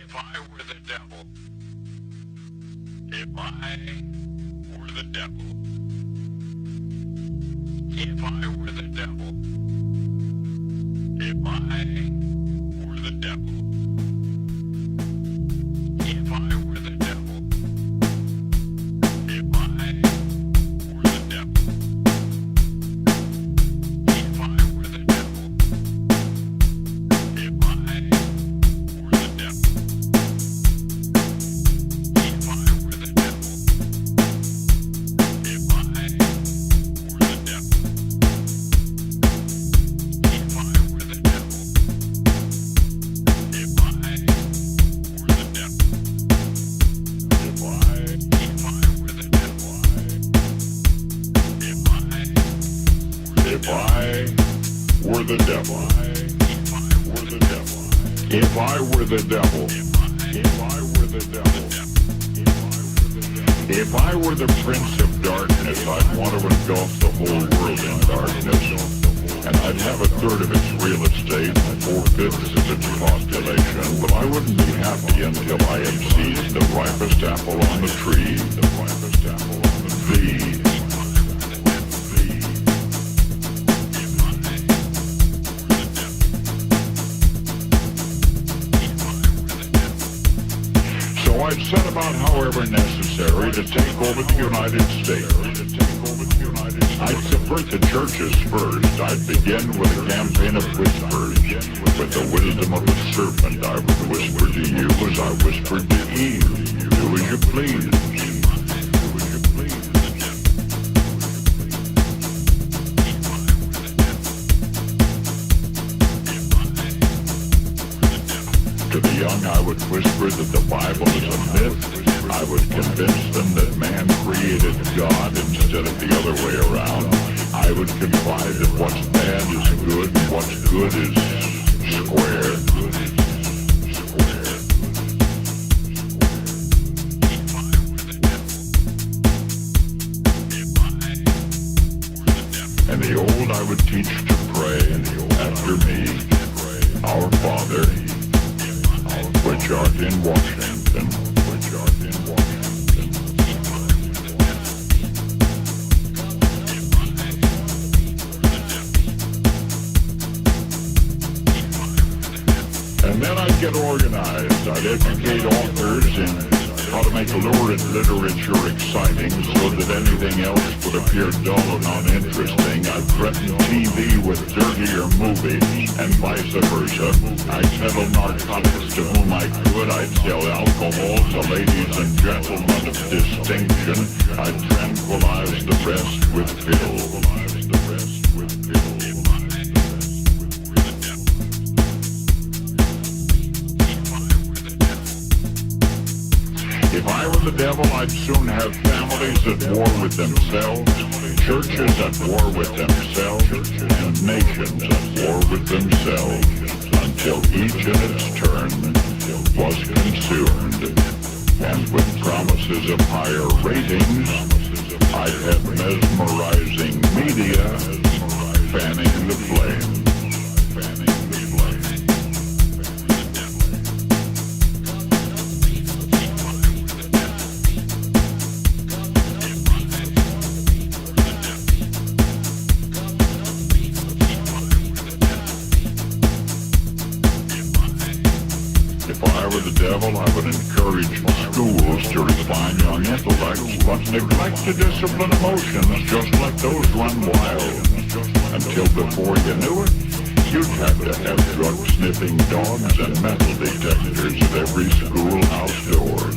If I were the devil, if I were the devil, if I were the devil, if I were the devil, if I were the devil, if I were the devil, if I were the devil, if I were the devil, if I were the devil, if I were the devil, if I were the devil, if I were the devil, if I were the devil, if I were the devil, if I were the devil, if I were the devil, if I were the prince of darkness, I'd want to engulf the whole world in darkness, and I'd have a third of its real estate and 4/5 of its population, but I wouldn't be happy until I had seized the ripest apple on the tree, thee. So I'd set about, however necessary, to take over the United States. I'd subvert the churches first. I'd begin with a campaign of whispers. With the wisdom of the serpent, I would whisper to you as I whispered to Eve. Do as you please. To the young, I would whisper that the Bible is a myth. I would convince them that man created God instead of the other way around. I would confide that what's bad is good and what's good is square. And the old I would teach to pray after me, Our Father, which art in Washington, which art in Washington. And then I'd get organized. I'd educate authors in how to make lurid literature exciting so that anything else would appear dull and uninteresting. I'd threaten TV with dirtier movies, and vice versa. I'd peddle narcotics to whom I could. I'd sell alcohol to ladies and gentlemen of distinction. I'd tranquilize the rest with pills. If I were the devil, I'd soon have families at war with themselves, churches at war with themselves, and nations at war with themselves, until each in its turn was consumed. And with promises of higher ratings, I'd have mesmerizing media fanning the flame. If I were the devil, I would encourage schools to refine young intellects, but neglect to discipline emotions just like those run wild. Until before you knew it, you'd have to have drug-sniffing dogs and metal detectors at every schoolhouse door.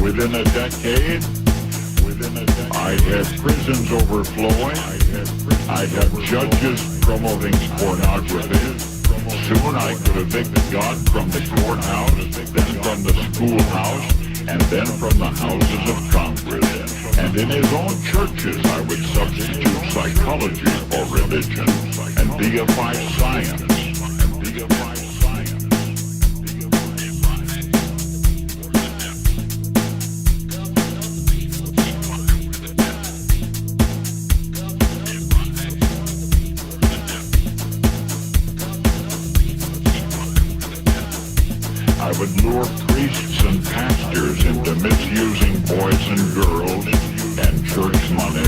Within a decade, I'd have prisons overflowing. I'd have judges promoting pornography. Soon I could evict God from the courthouse, then from the schoolhouse, and then from the houses of Congress. And in his own churches I would substitute psychology for religion and deify science. I would lure priests and pastors into misusing boys and girls and church money.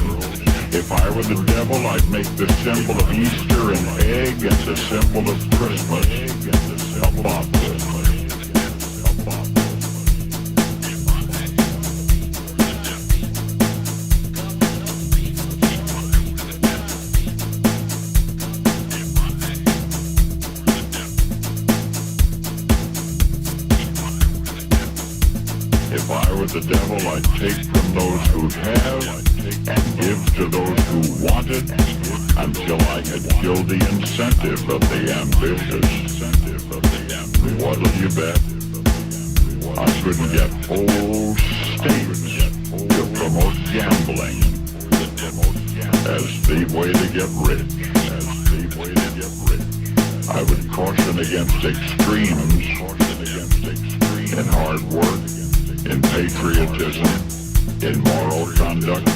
If I were the devil, I'd make the symbol of Easter an egg and the symbol of Christmas a bottle. If I were the devil, I'd take from those who have and give to those who want it until I had killed the incentive of the ambitious. What'll you bet? I could get whole states to promote gambling as the way to get rich. I would caution against extremes in hard work, in patriotism, in moral conduct.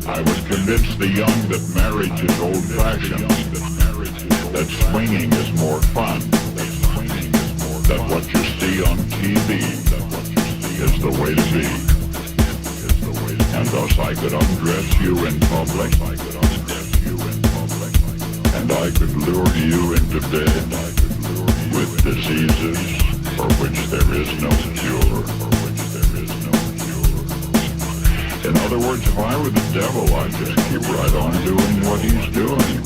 I would convince the young that marriage is old-fashioned, that swinging is more fun, that what you see on TV is the way to be. And thus I could undress you in public, and I could lure you into bed with diseases for which there is no cure. In other words, if I were the devil, I'd just keep right on doing what he's doing.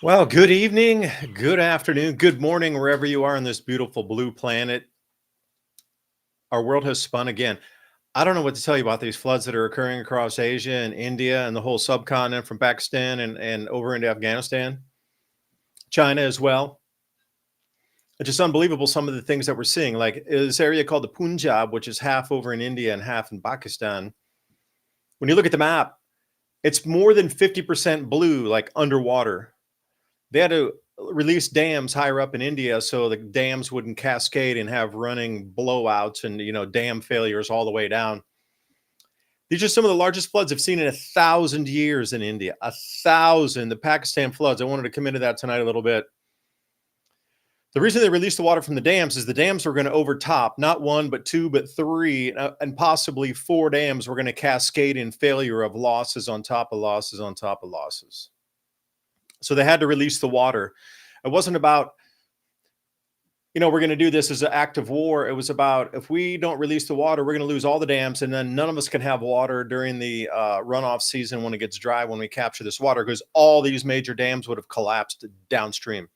Well, good evening, good afternoon, good morning, wherever you are on this beautiful blue planet. Our world has spun again. I don't know what to tell you about these floods that are occurring across Asia and India and the whole subcontinent from Pakistan and over into Afghanistan, China as well. It's just unbelievable some of the things that we're seeing. Like this area called the Punjab, which is half over in India and half in Pakistan. When you look at the map, it's more than 50% blue, like underwater. They had to release dams higher up in India so the dams wouldn't cascade and have running blowouts and, dam failures all the way down. These are some of the largest floods I've seen in 1,000 years in India. 1,000. The Pakistan floods. I wanted to come into that tonight a little bit. The reason they released the water from the dams is the dams were going to overtop, not one, but two, but three, and possibly four dams were going to cascade in failure of losses on top of losses on top of losses. So they had to release the water. It wasn't about, we're going to do this as an act of war. It was about, if we don't release the water, we're going to lose all the dams, and then none of us can have water during the runoff season when it gets dry, when we capture this water, because all these major dams would have collapsed downstream.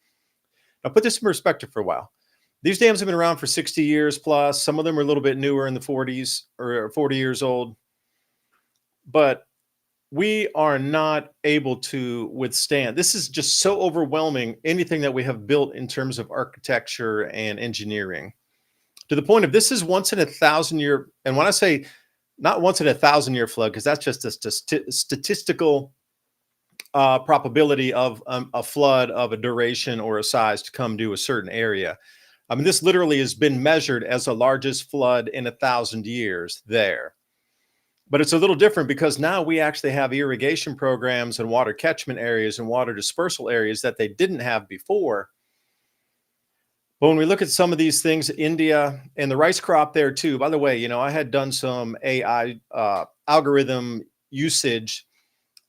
Now, put this in perspective for a while. These dams have been around for 60 years plus. Some of them are a little bit newer, in the 40s or 40 years old. But we are not able to withstand. This is just so overwhelming, anything that we have built in terms of architecture and engineering, to the point of this is once in a 1,000-year. And when I say not once in a 1,000-year flood, because that's just a statistical probability of a flood of a duration or a size to come to a certain area. I mean, this literally has been measured as the largest flood in 1,000 years there. But it's a little different because now we actually have irrigation programs and water catchment areas and water dispersal areas that they didn't have before. But when we look at some of these things, India and the rice crop there too, by the way, I had done some AI algorithm usage,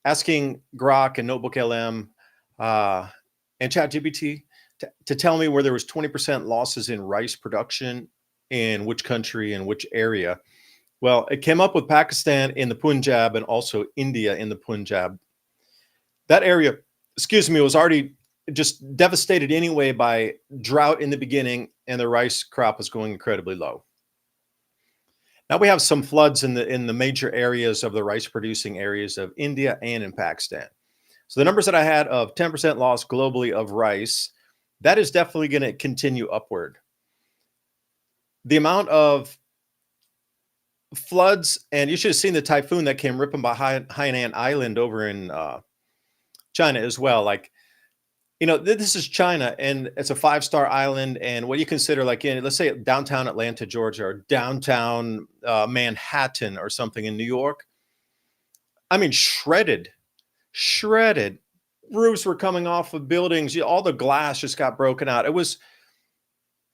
asking Grok and NotebookLM and ChatGPT to tell me where there was 20% losses in rice production in which country and which area. Well, it came up with Pakistan in the Punjab and also India in the Punjab. That area, was already just devastated anyway by drought in the beginning, and the rice crop was going incredibly low. Now we have some floods in the major areas of the rice producing areas of India and in Pakistan. So the numbers that I had of 10% loss globally of rice, that is definitely going to continue upward. The amount of floods, and you should have seen the typhoon that came ripping by Hainan Island over in China as well. Like, this is China, and it's a 5-star island. And what you consider, like, let's say downtown Atlanta, Georgia, or downtown Manhattan or something in New York. I mean, shredded. Roofs were coming off of buildings. All the glass just got broken out.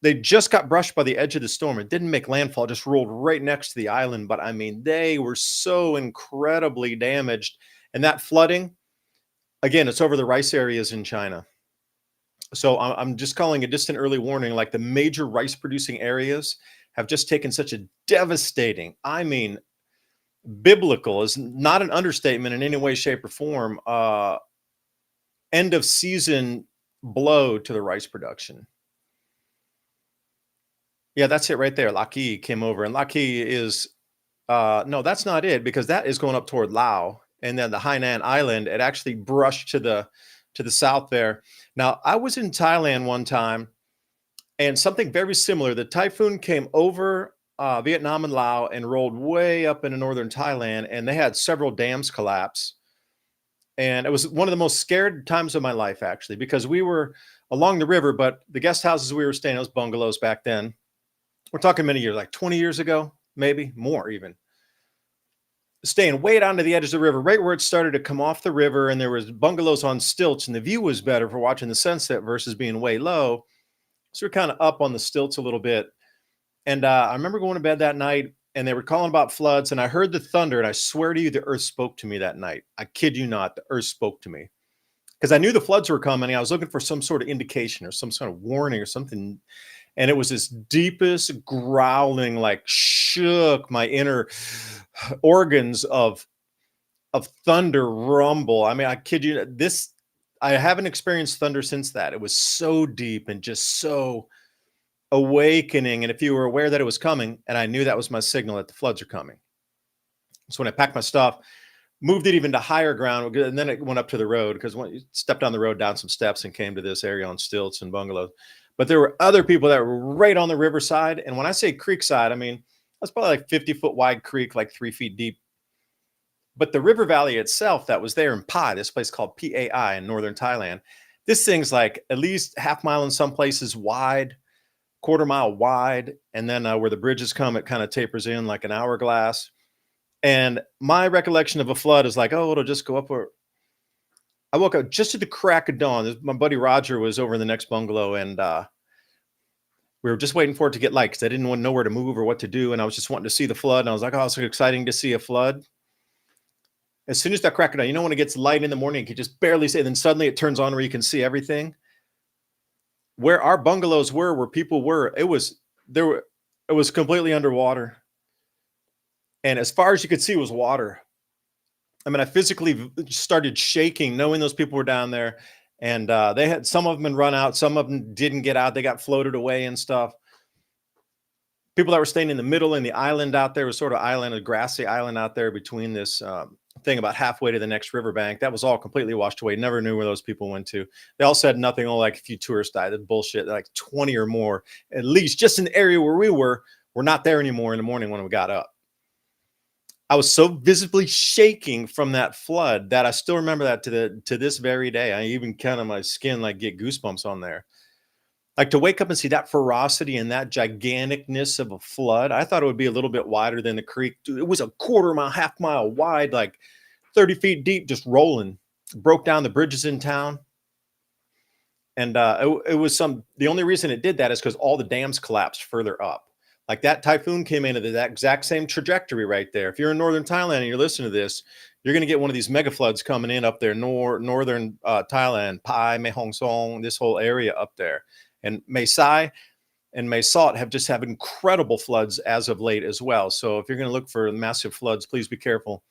They just got brushed by the edge of the storm. It didn't make landfall, it just rolled right next to the island. But I mean, they were so incredibly damaged. And that flooding, again, it's over the rice areas in China. So I'm just calling a distant early warning. Like, the major rice producing areas have just taken such a devastating, I mean, biblical is not an understatement in any way, shape, or form, end of season blow to the rice production. Yeah, that's it right there. Laki came over, and Laki is, no, that's not it, because that is going up toward Laos, and then the Hainan Island, it actually brushed to the south there. Now, I was in Thailand one time, and something very similar. The typhoon came over Vietnam and Laos and rolled way up into northern Thailand, and they had several dams collapse. And it was one of the most scared times of my life, actually, because we were along the river, but the guest houses we were staying in, those bungalows back then, we're talking many years, like 20 years ago, maybe more even, staying way down to the edge of the river, right where it started to come off the river, and there was bungalows on stilts, and the view was better for watching the sunset versus being way low. So we're kind of up on the stilts a little bit. And I remember going to bed that night, and they were calling about floods, and I heard the thunder, and I swear to you, the earth spoke to me that night. I kid you not, the earth spoke to me, because I knew the floods were coming. I was looking for some sort of indication or some sort of warning or something. And it was this deepest growling, like shook my inner organs of thunder rumble. I mean, I kid you, I haven't experienced thunder since that. It was so deep and just so awakening. And if you were aware that it was coming, and I knew that was my signal that the floods are coming. So when I packed my stuff, moved it even to higher ground, and then it went up to the road, because when you stepped down the road, down some steps, and came to this area on stilts and bungalows. But there were other people that were right on the riverside. And when I say creekside, I mean, that's probably like 50-foot wide creek, like 3 feet deep. But the river valley itself that was there in Pai, this place called Pai in northern Thailand, this thing's like at least half mile in some places wide, quarter mile wide. And then where the bridges come, it kind of tapers in like an hourglass. And my recollection of a flood is like, oh, it'll just go up. Or I woke up just at the crack of dawn. My buddy Roger was over in the next bungalow, and We were just waiting for it to get light because I didn't know where to move or what to do. And I was just wanting to see the flood. And I was like, oh, it's so exciting to see a flood. As soon as that crack it on, when it gets light in the morning, you can just barely see it. Then suddenly it turns on where you can see everything. Where our bungalows were, where people were, it was completely underwater. And as far as you could see was water. I mean, I physically started shaking knowing those people were down there. And they had, some of them had run out. Some of them didn't get out. They got floated away and stuff. People that were staying in the middle in the island out there, was sort of island, a grassy island out there between this thing about halfway to the next riverbank. That was all completely washed away. Never knew where those people went to. They all said nothing, only like a few tourists died. That's bullshit. Like 20 or more, at least just in the area where we were not there anymore in the morning when we got up. I was so visibly shaking from that flood that I still remember that to this very day. I even kind of my skin like get goosebumps on there. Like to wake up and see that ferocity and that giganticness of a flood. I thought it would be a little bit wider than the creek. Dude, it was a quarter mile, half mile wide, like 30 feet deep, just rolling. Broke down the bridges in town. And it was the only reason it did that is because all the dams collapsed further up. Like that typhoon came into that exact same trajectory right there. If you're in northern Thailand and you're listening to this, you're going to get one of these mega floods coming in up there, northern Thailand, Pai, Mae Hong Son, this whole area up there. And Mae Sai and Mae Sot have incredible floods as of late as well. So if you're going to look for massive floods, please be careful.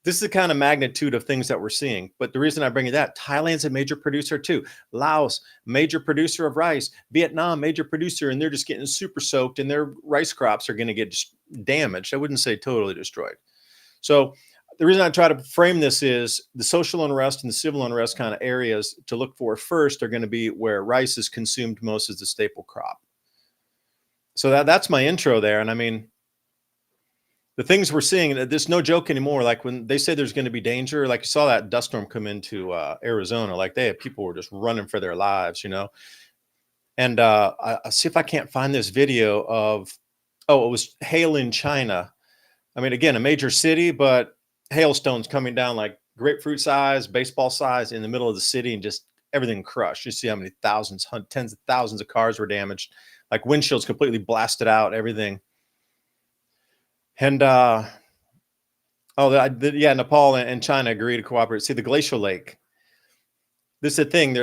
This is the kind of magnitude of things that we're seeing. But the reason I bring you that, Thailand's a major producer too. Laos, major producer of rice. Vietnam, major producer, and they're just getting super soaked and their rice crops are going to get damaged. I wouldn't say totally destroyed. So the reason I try to frame this is the social unrest and the civil unrest kind of areas to look for first are going to be where rice is consumed most as a staple crop. So that's my intro there. And I mean, the things we're seeing, there's no joke anymore. Like when they say there's going to be danger, like you saw that dust storm come into Arizona, like people were just running for their lives, And I'll see if I can't find this video of, it was hail in China. I mean, again, a major city, but hailstones coming down like grapefruit size, baseball size in the middle of the city and just everything crushed. You see how many thousands, tens of thousands of cars were damaged, like windshields completely blasted out, everything. And Nepal and China agree to cooperate. See, the glacial lake. This is the thing.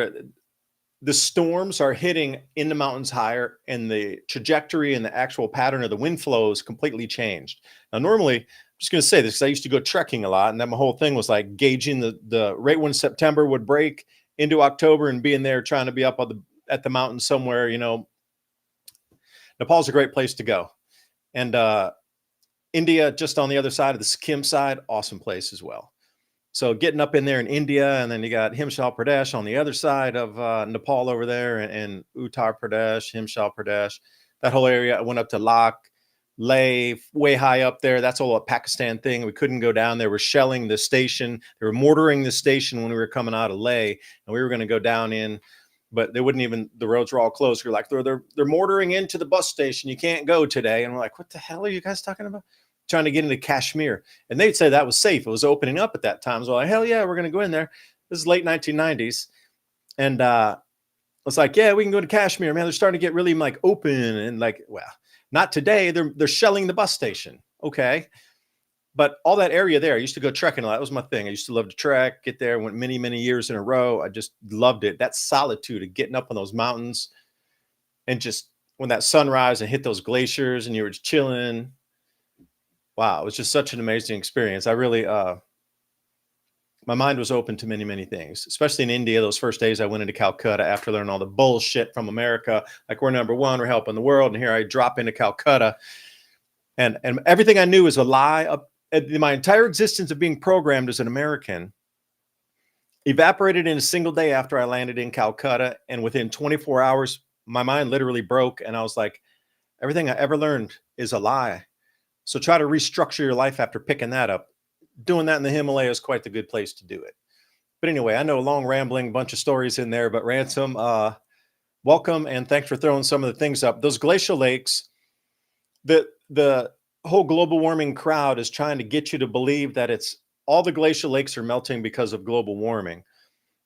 The storms are hitting in the mountains higher, and the trajectory and the actual pattern of the wind flow is completely changed. Now, normally, I'm just going to say this because I used to go trekking a lot, and then my whole thing was like gauging the rate when September would break into October and being there trying to be up at the mountain somewhere. Nepal's a great place to go, and India, just on the other side of the Sikkim side, awesome place as well. So getting up in there in India, and then you got Himachal Pradesh on the other side of Nepal over there, and Uttar Pradesh, Himachal Pradesh, that whole area. I went up to Leh, way high up there. That's all a Pakistan thing. We couldn't go down there. We're shelling the station. They were mortaring the station when we were coming out of Leh, and we were going to go down in, but they wouldn't even, the roads were all closed. We're like, they're mortaring into the bus station. You can't go today. And we're like, what the hell are you guys talking about? Trying to get into Kashmir. And they'd say that was safe. It was opening up at that time. So like, hell yeah, we're going to go in there. This is late 1990s. And I was like, yeah, we can go to Kashmir. Man, they're starting to get really like open and like, well, not today. They're shelling the bus station. Okay. But all that area there, I used to go trekking a lot. That was my thing. I used to love to trek, get there, went many, many years in a row. I just loved it. That solitude of getting up on those mountains and just when that sunrise and hit those glaciers and you were just chilling. Wow, it was just such an amazing experience. I really, my mind was open to many, many things, especially in India. Those first days I went into Calcutta after learning all the bullshit from America, like we're number one, we're helping the world. And here I drop into Calcutta and everything I knew was a lie. My entire existence of being programmed as an American evaporated in a single day after I landed in Calcutta. And within 24 hours, my mind literally broke. And I was like, everything I ever learned is a lie. So try to restructure your life after picking that up. Doing that in the Himalayas is quite the good place to do it. But anyway, I know a long rambling bunch of stories in there, but Ransom, welcome and thanks for throwing some of the things up. Those glacial lakes, the whole global warming crowd is trying to get you to believe that it's all the glacial lakes are melting because of global warming.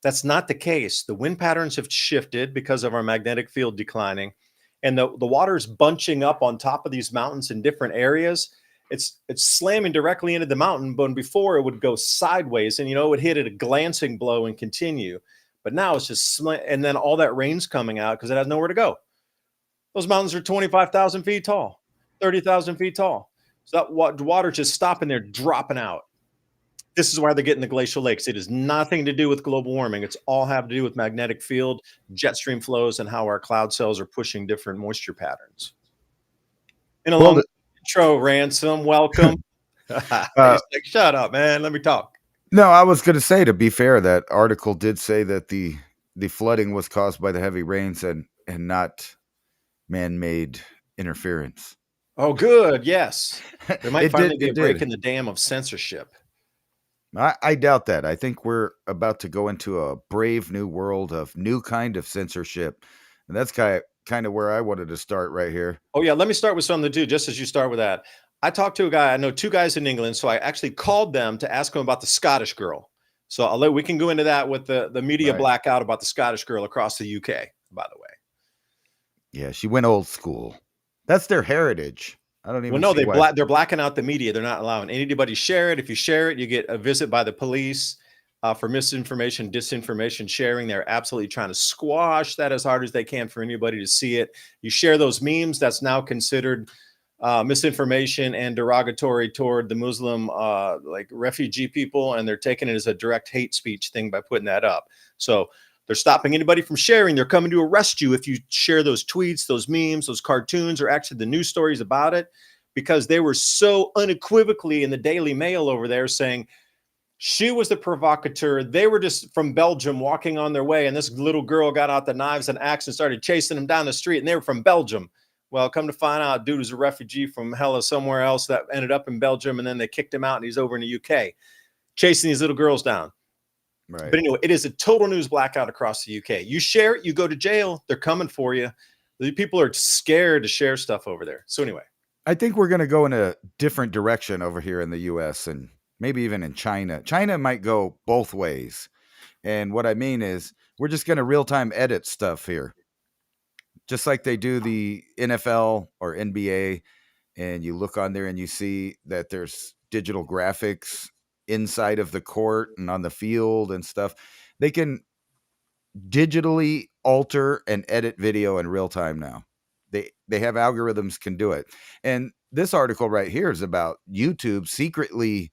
That's not the case. The wind patterns have shifted because of our magnetic field declining. and the water's bunching up on top of these mountains in different areas. It's slamming directly into the mountain, but before it would go sideways, and it would hit at a glancing blow and continue. But now it's just and then all that rain's coming out because it has nowhere to go. Those mountains are 25,000 feet tall, 30,000 feet tall. So that water just stopping there, dropping out. This is why they're getting the glacial lakes. It has nothing to do with global warming. It's all have to do with magnetic field, jet stream flows, and how our cloud cells are pushing different moisture patterns. In a long intro, Ransom, welcome. Like, shut up, man. Let me talk. No, I was going to say, to be fair, that article did say that the flooding was caused by the heavy rains and not man-made interference. Oh, good. Yes. There might finally be a break in the dam of censorship. I doubt that. I think we're about to go into a brave new world of new kind of censorship. And that's kind of where I wanted to start right here. Oh, yeah. Let me start with something too, just as you start with that. I talked to a guy, I know two guys in England, so I actually called them to ask them about the Scottish girl. So we can go into that with the media blackout about the Scottish girl across the UK, by the way. Yeah, she went old school. That's their heritage. I don't even. Well, no, they're blacking out the media. They're not allowing anybody to share it. If you share it, you get a visit by the police for misinformation, disinformation sharing. They're absolutely trying to squash that as hard as they can for anybody to see it. You share those memes, that's now considered misinformation and derogatory toward the Muslim like refugee people, and they're taking it as a direct hate speech thing by putting that up. So they're stopping anybody from sharing. They're coming to arrest you if you share those tweets, those memes, those cartoons, or actually the news stories about it, because they were so unequivocally in the Daily Mail over there saying she was the provocateur. They were just from Belgium walking on their way, and this little girl got out the knives and axe and started chasing them down the street, and they were from Belgium. Well, come to find out, dude was a refugee from hella somewhere else that ended up in Belgium, and then they kicked him out, and he's over in the UK chasing these little girls down. Right. But anyway, it is a total news blackout across the UK. You share it, you go to jail. They're coming for you. The people are scared to share stuff over there. So anyway, I think we're going to go in a different direction over here in the US and maybe even in China. China might go both ways. And what I mean is we're just going to real-time edit stuff here. Just like they do the NFL or NBA, and you look on there and you see that there's digital graphics inside of the court and on the field and stuff. They can digitally alter and edit video in real time now. They have algorithms can do it. And this article right here is about YouTube secretly,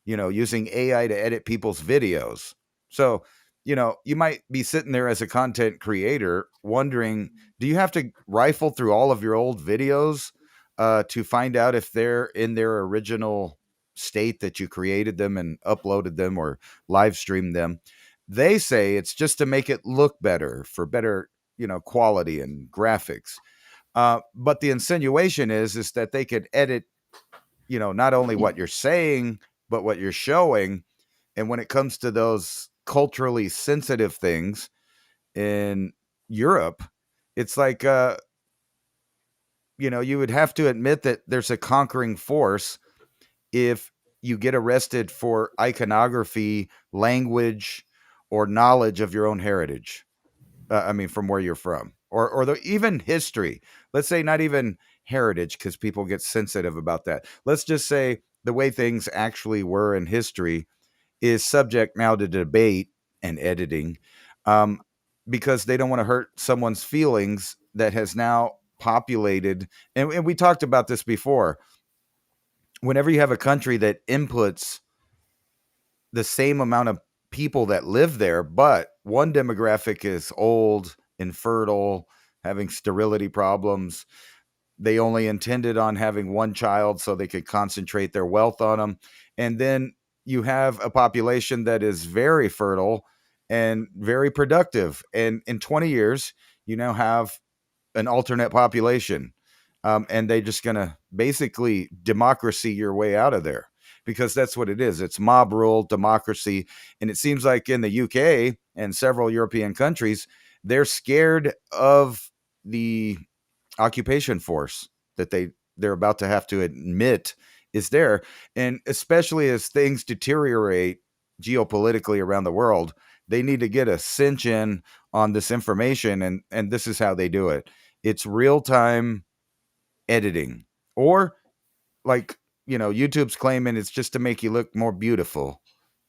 using AI to edit people's videos. So, you might be sitting there as a content creator wondering, do you have to rifle through all of your old videos to find out if they're in their original state that you created them and uploaded them or live streamed them? They say it's just to make it look better, for better, quality and graphics. But the insinuation is that they could edit, not only what you're saying, but what you're showing. And when it comes to those culturally sensitive things in Europe, it's like, you would have to admit that there's a conquering force if you get arrested for iconography, language, or knowledge of your own heritage. From where you're from, or even history. Let's say not even heritage, because people get sensitive about that. Let's just say the way things actually were in history is subject now to debate and editing, because they don't want to hurt someone's feelings that has now populated. And we talked about this before. Whenever you have a country that inputs the same amount of people that live there, but one demographic is old, infertile, having sterility problems. They only intended on having one child so they could concentrate their wealth on them. And then you have a population that is very fertile and very productive. And in 20 years, you now have an alternate population. And they're just going to basically democracy your way out of there. Because that's what it is. It's mob rule, democracy. And it seems like in the UK and several European countries, they're scared of the occupation force that they're about to have to admit is there. And especially as things deteriorate geopolitically around the world, they need to get a cinch in on this information. And this is how they do it. It's real-time editing. Or like, YouTube's claiming it's just to make you look more beautiful.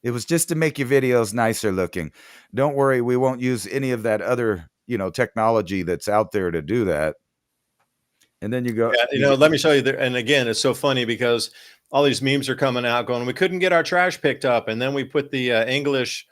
It was just to make your videos nicer looking. Don't worry, we won't use any of that other, technology that's out there to do that. And then you go, Yeah, let me show you there. And again, it's so funny because all these memes are coming out going, we couldn't get our trash picked up. And then we put the English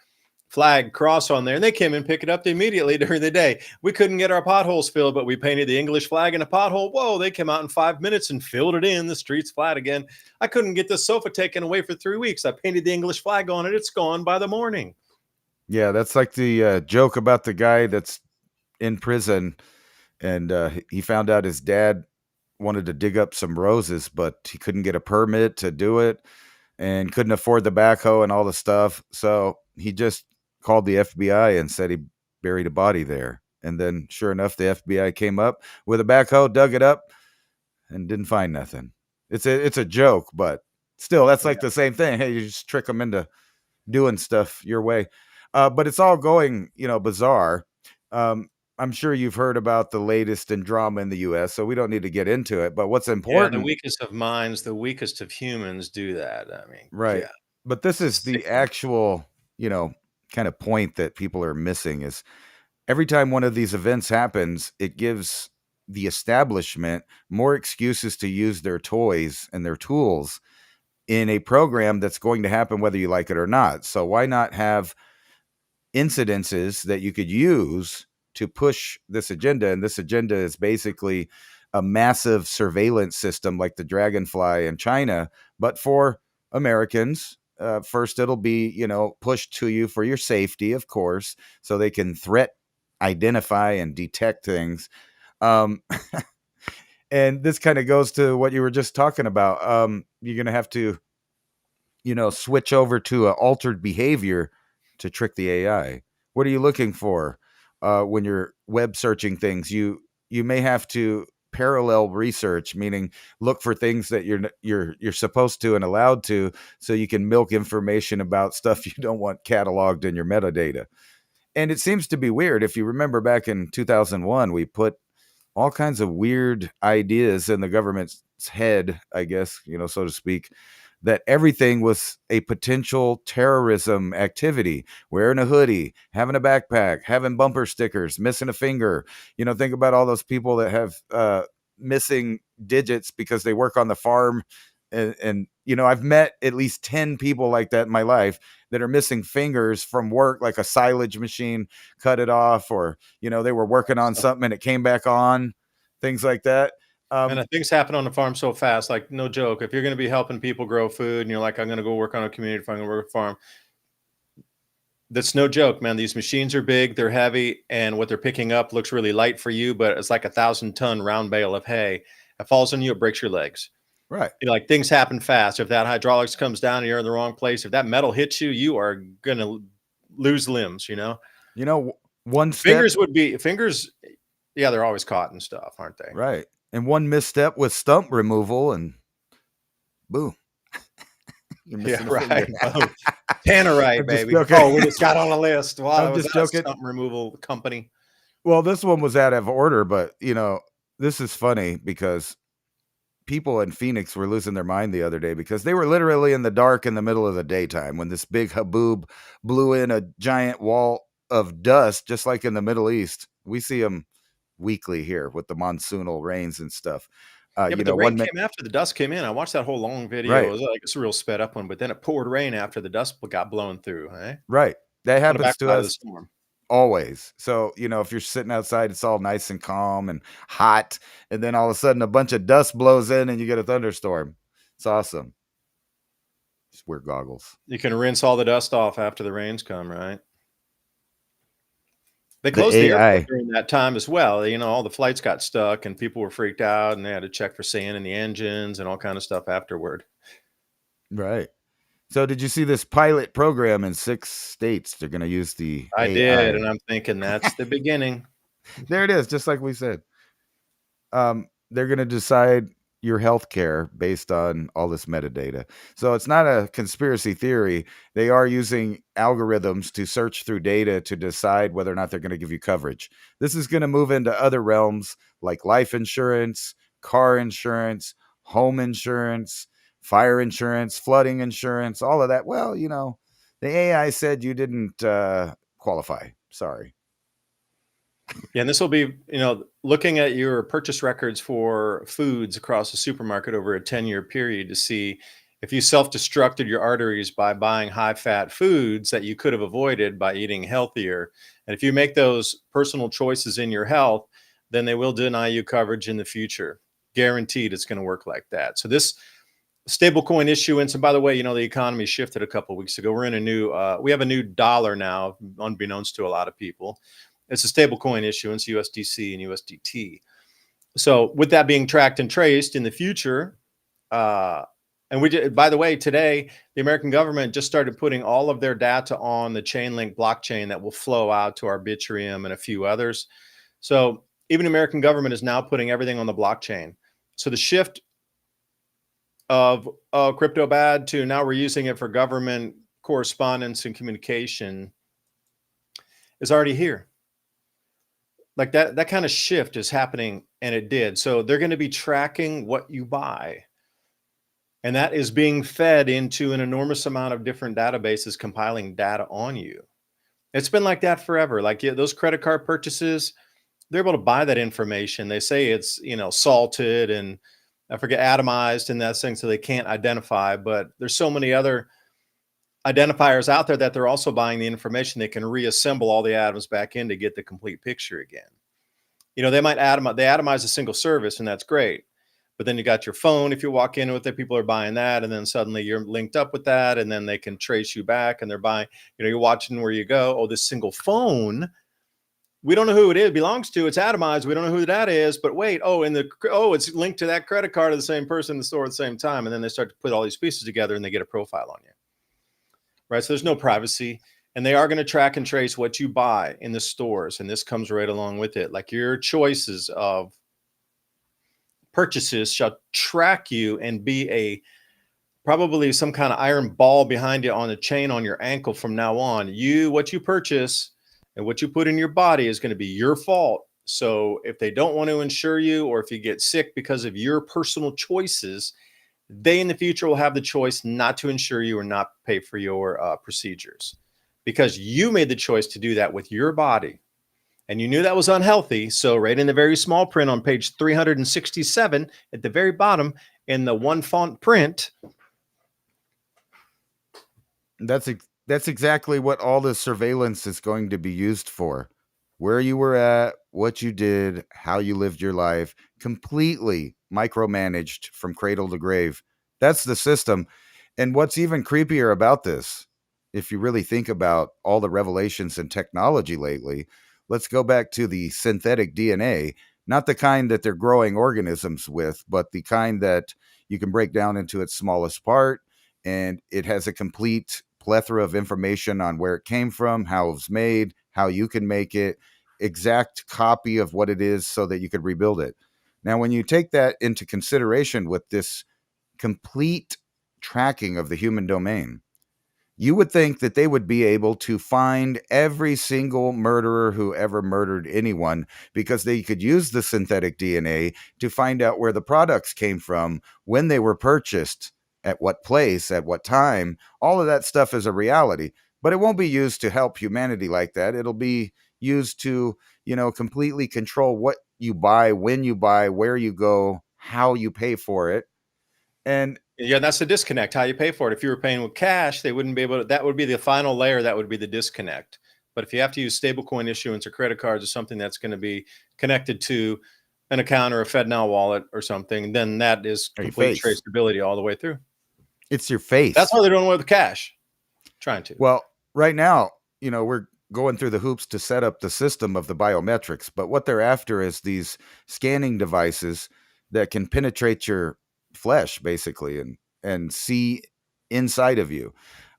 flag cross on there and they came and pick it up immediately during the day. We couldn't get our potholes filled, but we painted the English flag in a pothole. Whoa, they came out in 5 minutes and filled it in. The street's flat again. I couldn't get the sofa taken away for 3 weeks. I painted the English flag on it. It's gone by the morning. Yeah, that's like the joke about the guy that's in prison and he found out his dad wanted to dig up some roses, but he couldn't get a permit to do it and couldn't afford the backhoe and all the stuff. So he just called the FBI and said he buried a body there. And then sure enough, the FBI came up with a backhoe, dug it up, and didn't find nothing. It's a joke, but still, that's like the same thing. Hey, you just trick them into doing stuff your way. But it's all going, bizarre. I'm sure you've heard about the latest in drama in the U.S., so we don't need to get into it. But what's important? Yeah, the weakest of minds, the weakest of humans do that. I mean, right. Yeah. But this is the actual, kind of point that people are missing is every time one of these events happens, it gives the establishment more excuses to use their toys and their tools in a program that's going to happen whether you like it or not. So why not have incidences that you could use to push this agenda? And this agenda is basically a massive surveillance system like the Dragonfly in China, but for Americans. First, it'll be, pushed to you for your safety, of course, so they can threat identify and detect things. And this kind of goes to what you were just talking about. You're going to have to, switch over to an altered behavior to trick the AI. What are you looking for when you're web searching things? You may have to parallel research, meaning look for things that you're supposed to and allowed to, so you can milk information about stuff you don't want cataloged in your metadata. And it seems to be weird. If you remember back in 2001, we put all kinds of weird ideas in the government's head, I guess, so to speak, that everything was a potential terrorism activity. Wearing a hoodie, having a backpack, having bumper stickers, missing a finger. Think about all those people that have missing digits because they work on the farm. And I've met at least 10 people like that in my life that are missing fingers from work, like a silage machine cut it off, or, they were working on something and it came back on, things like that. And things happen on the farm so fast, like no joke. If you're going to be helping people grow food and you're like, I'm going to go work on a community farm, I'm going to work a farm. That's no joke, man. These machines are big, they're heavy, and what they're picking up looks really light for you, but it's like 1,000-ton round bale of hay. It falls on you, it breaks your legs. Right. Like things happen fast. If that hydraulics comes down and you're in the wrong place, if that metal hits you, you are going to lose limbs, one step, fingers. Yeah, they're always caught and stuff, aren't they? Right. And one misstep with stump removal and boom. Yeah, right. Tannerite, baby. We just got on a list. Wow, I'm just joking. Stump removal company. Well, this one was out of order, but this is funny because people in Phoenix were losing their mind the other day because they were literally in the dark in the middle of the daytime when this big haboob blew in a giant wall of dust, just like in the Middle East. We see them weekly here with the monsoonal rains and stuff. But the rain came after the dust came in. I watched that whole long video. Right. It was like it's a real sped up one, but then it poured rain after the dust got blown through. Right. That happens to us storm. Always. So, if you're sitting outside, it's all nice and calm and hot. And then all of a sudden a bunch of dust blows in and you get a thunderstorm. It's awesome. Just wear goggles. You can rinse all the dust off after the rains come, right? They closed the airport during that time as well. All the flights got stuck and people were freaked out and they had to check for sand in the engines and all kind of stuff afterward. Right. So did you see this pilot program in 6 states? They're going to use the I AI. did, and I'm thinking that's the beginning. There it is, just like we said. They're going to decide, your healthcare based on all this metadata. So it's not a conspiracy theory. They are using algorithms to search through data to decide whether or not they're going to give you coverage. This is going to move into other realms like life insurance, car insurance, home insurance, fire insurance, flooding insurance, all of that. Well, the AI said you didn't qualify. Sorry. Yeah, and this will be, looking at your purchase records for foods across the supermarket over a 10-year period to see if you self-destructed your arteries by buying high-fat foods that you could have avoided by eating healthier. And if you make those personal choices in your health, then they will deny you coverage in the future. Guaranteed it's going to work like that. So this stablecoin issuance, and by the way, the economy shifted a couple of weeks ago. We're in a new, we have a new dollar now, unbeknownst to a lot of people. It's a stablecoin issuance, USDC and USDT. So with that being tracked and traced in the future, and we did, by the way, today, the American government just started putting all of their data on the Chainlink blockchain that will flow out to Arbitrum and a few others. So even the American government is now putting everything on the blockchain. So the shift of crypto bad to now we're using it for government correspondence and communication is already here. Like that kind of shift is happening, and it did. So they're going to be tracking what you buy. And that is being fed into an enormous amount of different databases compiling data on you. It's been like that forever. Like those credit card purchases, they're able to buy that information. They say it's, salted and I forget atomized in that thing, so they can't identify, but there's so many other identifiers out there that they're also buying the information. They can reassemble all the atoms back in to get the complete picture again. They might atomize a single service, and that's great. But then you got your phone. If you walk in with it, people are buying that, and then suddenly you're linked up with that, and then they can trace you back, and they're buying, you're watching where you go. Oh, this single phone, we don't know who it belongs to. It's atomized. We don't know who that is, but wait, it's linked to that credit card of the same person in the store at the same time. And then they start to put all these pieces together and they get a profile on you. Right. So there's no privacy, and they are going to track and trace what you buy in the stores. And this comes right along with it. Like your choices of purchases shall track you and be probably some kind of iron ball behind you on a chain on your ankle from now on. What you purchase and what you put in your body is going to be your fault. So if they don't want to insure you, or if you get sick because of your personal choices, they in the future will have the choice not to insure you or not pay for your procedures, because you made the choice to do that with your body. And you knew that was unhealthy. So right in the very small print on page 367 at the very bottom in the one font print. That's exactly what all the surveillance is going to be used for. Where you were at, what you did, how you lived your life, completely micromanaged from cradle to grave. That's the system. And what's even creepier about this, if you really think about all the revelations in technology lately, let's go back to the synthetic DNA, not the kind that they're growing organisms with, but the kind that you can break down into its smallest part, and it has a complete plethora of information on where it came from, how it was made, how you can make it, exact copy of what it is so that you could rebuild it. Now, when you take that into consideration with this complete tracking of the human domain, you would think that they would be able to find every single murderer who ever murdered anyone, because they could use the synthetic DNA to find out where the products came from, when they were purchased, at what place, at what time. All of that stuff is a reality, but it won't be used to help humanity like that. It'll be used to, completely control what you buy, when you buy, where you go, how you pay for it. And yeah, that's the disconnect, how you pay for it. If you were paying with cash, they wouldn't be able to, that would be the final layer. That would be the disconnect. But if you have to use stablecoin issuance or credit cards or something that's going to be connected to an account or a FedNow wallet or something, then that is complete traceability all the way through. It's your face. That's how they're doing with cash. Trying to. Well, right now, we're going through the hoops to set up the system of the biometrics, but what they're after is these scanning devices that can penetrate your flesh, basically, and see inside of you,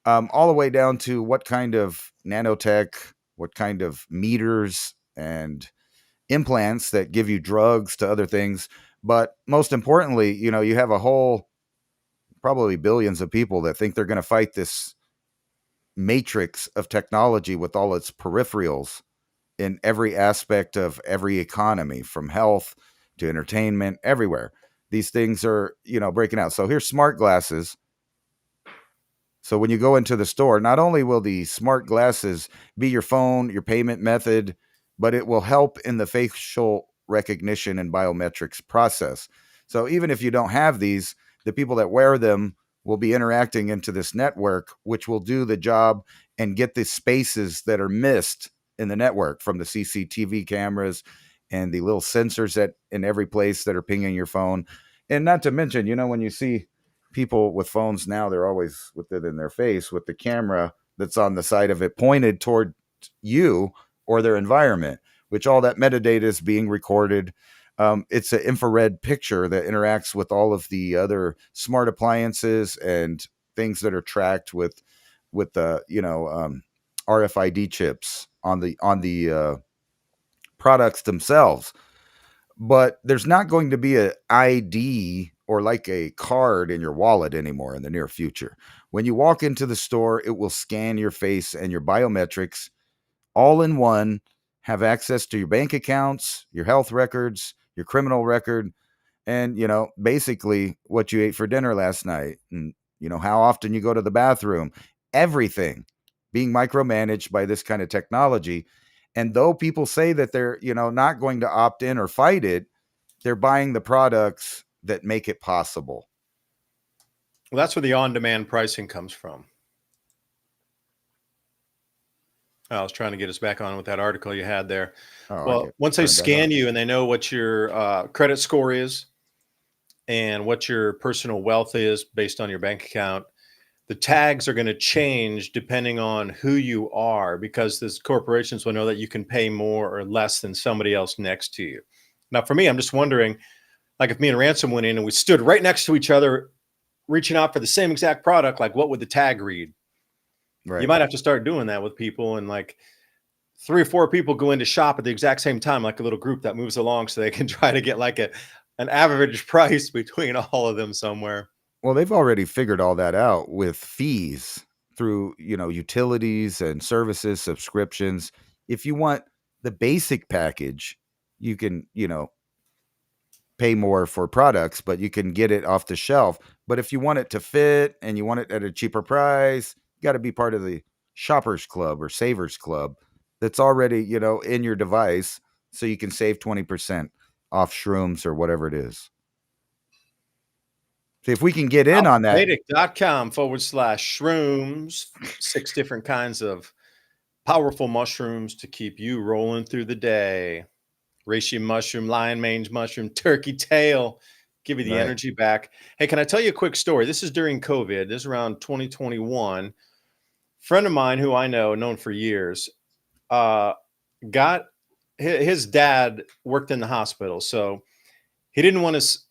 all the way down to what kind of nanotech, what kind of meters and implants that give you drugs to other things. But most importantly, you know, you have a whole probably billions of people that think they're going to fight this matrix of technology with all its peripherals in every aspect of every economy, from health to entertainment, everywhere. These things are, you know, breaking out. So here's smart glasses. So when you go into the store, not only will the smart glasses be your phone, your payment method, but it will help in the facial recognition and biometrics process. So even if you don't have these, the people that wear them will be interacting into this network, which will do the job and get the spaces that are missed in the network from the CCTV cameras and the little sensors that in every place that are pinging your phone. And not to mention, you know, when you see people with phones now, they're always with it in their face with the camera that's on the side of it pointed toward you or their environment, which all that metadata is being recorded. It's an infrared picture that interacts with all of the other smart appliances and things that are tracked with the RFID chips on the products themselves. But there's not going to be an ID or like a card in your wallet anymore in the near future. When you walk into the store, it will scan your face and your biometrics all in one, have access to your bank accounts, your health records, your criminal record, and, you know, basically what you ate for dinner last night and, you know, how often you go to the bathroom, everything being micromanaged by this kind of technology. And though people say that they're, you know, not going to opt in or fight it, they're buying the products that make it possible. Well, that's where the on-demand pricing comes from. I was trying to get us back on with that article you had there. Well, once they scan you and they know what your credit score is and what your personal wealth is based on your bank account, the tags are going to change depending on who you are, because these corporations will know that you can pay more or less than somebody else next to you. Now, for me, I'm just wondering, like if me and Ransom went in and we stood right next to each other, reaching out for the same exact product, like what would the tag read? Right. You might have to start doing that with people, and like 3 or 4 people go in to shop at the exact same time, like a little group that moves along, so they can try to get like an average price between all of them somewhere. Well, they've already figured all that out with fees through, you know, utilities and services, subscriptions. If you want the basic package, you can, you know, pay more for products, but you can get it off the shelf. But if you want it to fit and you want it at a cheaper price, you got to be part of the shoppers club or savers club that's already, you know, in your device, so you can save 20% off shrooms or whatever it is. So if we can get in on that. Vedic.com/shrooms, 6 different kinds of powerful mushrooms to keep you rolling through the day. Reishi mushroom, lion mange mushroom, turkey tail, give you the energy back. Hey, can I tell you a quick story? This is during COVID. This is around 2021. Friend of mine who I know, known for years, got his dad worked in the hospital. So he didn't want his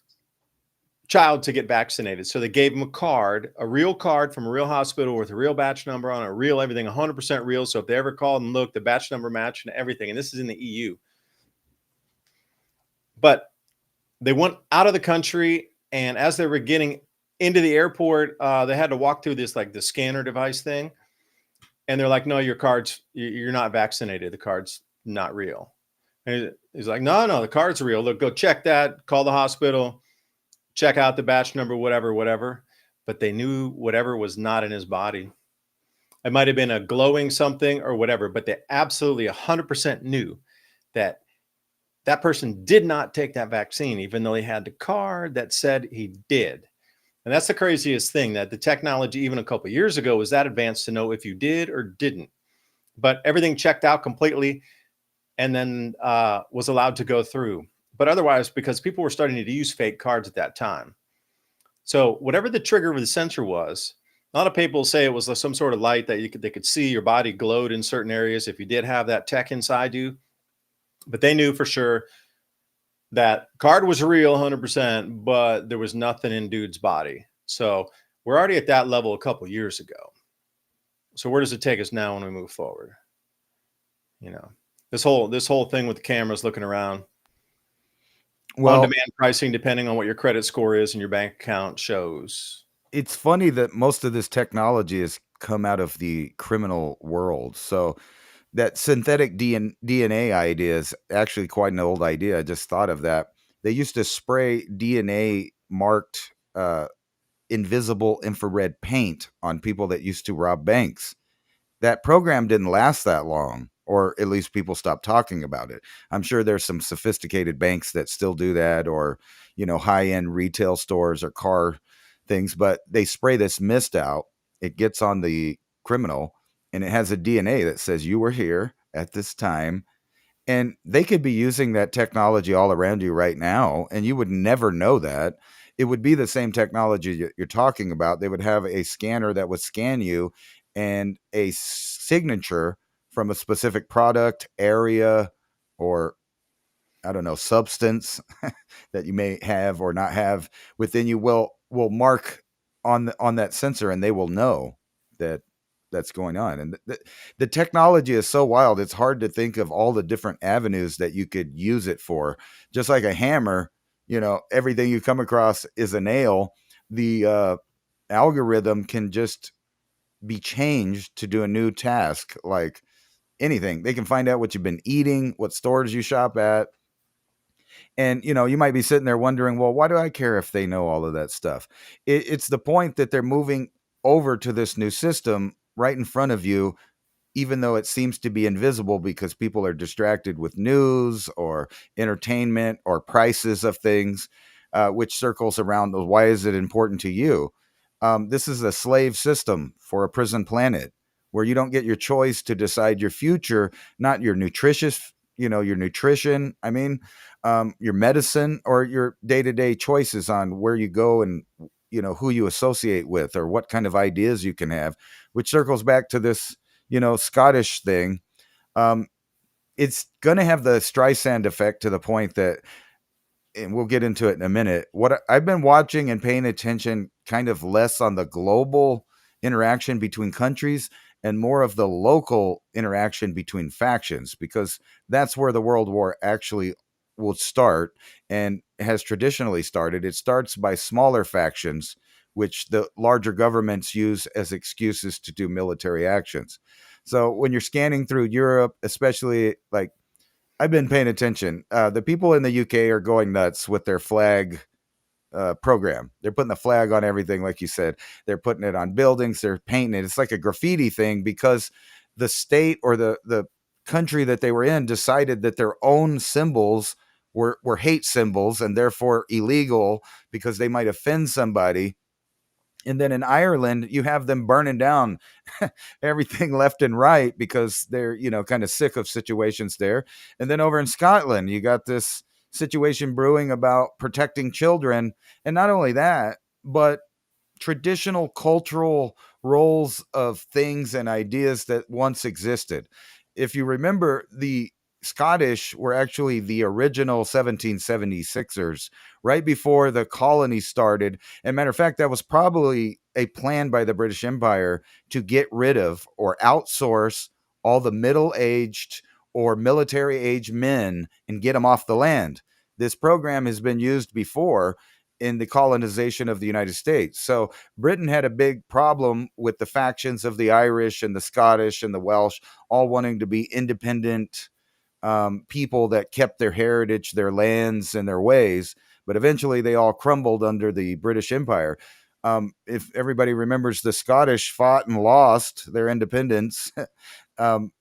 child to get vaccinated. So they gave him a card, a real card from a real hospital with a real batch number on it, real everything, 100% real. So if they ever called and looked, the batch number matched and everything. And this is in the EU. But they went out of the country, and as they were getting into the airport, they had to walk through this, like the scanner device thing. And they're like, no, your card's, you're not vaccinated. The card's not real. And he's like, no, the card's real. Look, go check that, call the hospital, check out the batch number, whatever. But they knew whatever was not in his body. It might have been a glowing something or whatever, but they absolutely 100% knew that that person did not take that vaccine, even though he had the card that said he did. And that's the craziest thing, that the technology, even a couple of years ago, was that advanced to know if you did or didn't. But everything checked out completely and then was allowed to go through. But otherwise, because people were starting to use fake cards at that time. So whatever the trigger of the sensor was, a lot of people say it was some sort of light that they could see your body glowed in certain areas if you did have that tech inside you. But they knew for sure that card was real 100%, but there was nothing in dude's body. So we're already at that level a couple years ago. So where does it take us now when we move forward? You know, this whole thing with the cameras looking around. Well, On-demand pricing, depending on what your credit score is and your bank account shows. it's funny that most of this technology has come out of the criminal world. So that synthetic DNA idea is actually quite an old idea. I just thought of that. They used to spray DNA marked invisible infrared paint on people that used to rob banks. That program didn't last that long, or at least people stopped talking about it. I'm sure there's some sophisticated banks that still do that, or, high-end retail stores or car things, but they spray this mist out. It gets on the criminal, and it has a DNA that says you were here at this time. And they could be using that technology all around you right now, and you would never know that. It would be the same technology you're talking about. They would have a scanner that would scan you, and a signature from a specific product, area, or I don't know, substance that you may have or not have within you will mark on that sensor, and they will know that that's going on. And the technology is so wild, it's hard to think of all the different avenues that you could use it for. Just like a hammer, everything you come across is a nail. The algorithm can just be changed to do a new task, like anything. They can find out what you've been eating, what stores you shop at. And, you might be sitting there wondering, well, why do I care if they know all of that stuff? It's the point that they're moving over to this new system right in front of you, even though it seems to be invisible because people are distracted with news or entertainment or prices of things, which circles around why is it important to you? This is a slave system for a prison planet where you don't get your choice to decide your future, not your your nutrition. I mean, your medicine or your day-to-day choices on where you go and who you associate with or what kind of ideas you can have, which circles back to this Scottish thing. It's going to have the Streisand effect to the point that, and we'll get into it in a minute. What I've been watching and paying attention kind of less on the global interaction between countries and more of the local interaction between factions, because that's where the world war actually will start and has traditionally started. It starts by smaller factions, which the larger governments use as excuses to do military actions. So when you're scanning through Europe, especially like I've been paying attention, the people in the UK are going nuts with their flag program. They're putting the flag on everything, like you said. They're putting it on buildings. They're painting it. It's like a graffiti thing because the state or the country that they were in decided that their own symbols were hate symbols and therefore illegal because they might offend somebody. And then in Ireland, you have them burning down everything left and right because they're, kind of sick of situations there. And then over in Scotland, you got this situation brewing about protecting children. And not only that, but traditional cultural roles of things and ideas that once existed. If you remember, the Scottish were actually the original 1776ers right before the colony started. And matter of fact, that was probably a plan by the British Empire to get rid of or outsource all the middle-aged or military-age men and get them off the land. This program has been used before in the colonization of the United States. So Britain had a big problem with the factions of the Irish and the Scottish and the Welsh all wanting to be independent people that kept their heritage, their lands, and their ways. But eventually they all crumbled under the British Empire. If everybody remembers, the Scottish fought and lost their independence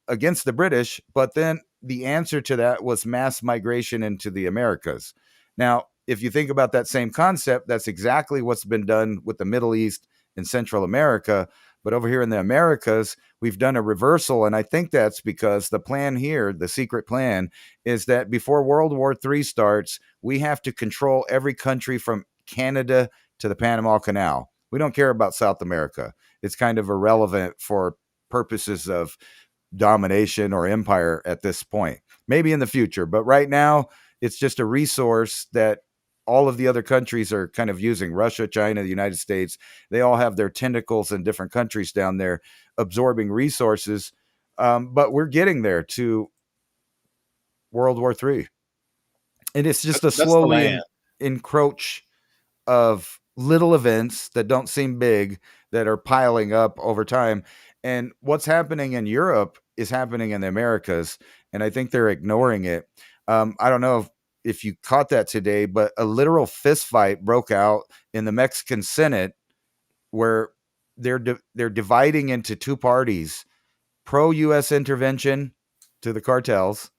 against the British, but then the answer to that was mass migration into the Americas. Now, if you think about that same concept, that's exactly what's been done with the Middle East and Central America. But over here in the Americas, we've done a reversal. And I think that's because the plan here, the secret plan, is that before World War III starts, we have to control every country from Canada to the Panama Canal. We don't care about South America. It's kind of irrelevant for purposes of domination or empire at this point. Maybe in the future, but right now, it's just a resource that all of the other countries are kind of using. Russia, China, the United States, they all have their tentacles in different countries down there absorbing resources. But we're getting there to World War III. And it's just a That's the slowly land. encroach of little events that don't seem big that are piling up over time. And what's happening in Europe is happening in the Americas, and I think they're ignoring it. I don't know if you caught that today, but a literal fist fight broke out in the Mexican Senate where they're dividing into two parties: pro-U.S. intervention to the cartels,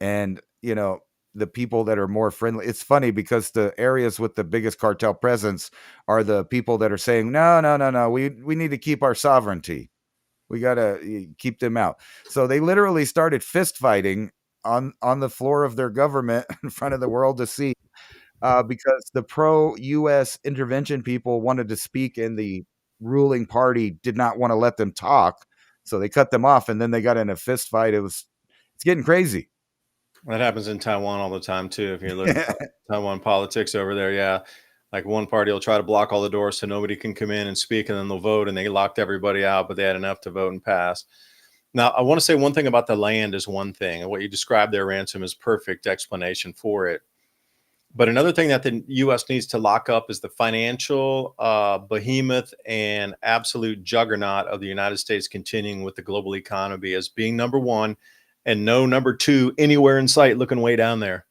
and the people that are more friendly. It's funny because the areas with the biggest cartel presence are the people that are saying, no, we need to keep our sovereignty. We got to keep them out. So they literally started fist fighting on the floor of their government in front of the world to see, because the pro-U.S. intervention people wanted to speak and the ruling party did not want to let them talk. So they cut them off, and then they got in a fist fight. It's getting crazy. That happens in Taiwan all the time too. If you look at Taiwan politics over there, yeah, like one party will try to block all the doors so nobody can come in and speak, and then they'll vote, and they locked everybody out, but they had enough to vote and pass. Now, I want to say one thing about the land is one thing, and what you described there, Ransom, is perfect explanation for it. But another thing that the U.S. needs to lock up is the financial behemoth and absolute juggernaut of the United States continuing with the global economy as being number one, and no number two anywhere in sight, looking way down there.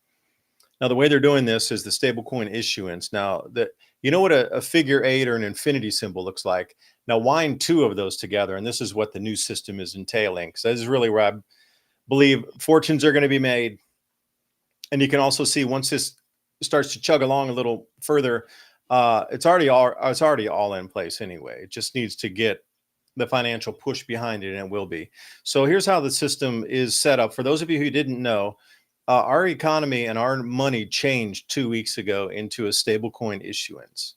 Now, the way they're doing this is the stablecoin issuance. Now, you know what a figure 8 or an infinity symbol looks like? Now, wind two of those together, and this is what the new system is entailing. So this is really where I believe fortunes are going to be made. And you can also see once this starts to chug along a little further, it's already all in place anyway. It just needs to get the financial push behind it, and it will be. So here's how the system is set up. For those of you who didn't know, our economy and our money changed 2 weeks ago into a stablecoin issuance.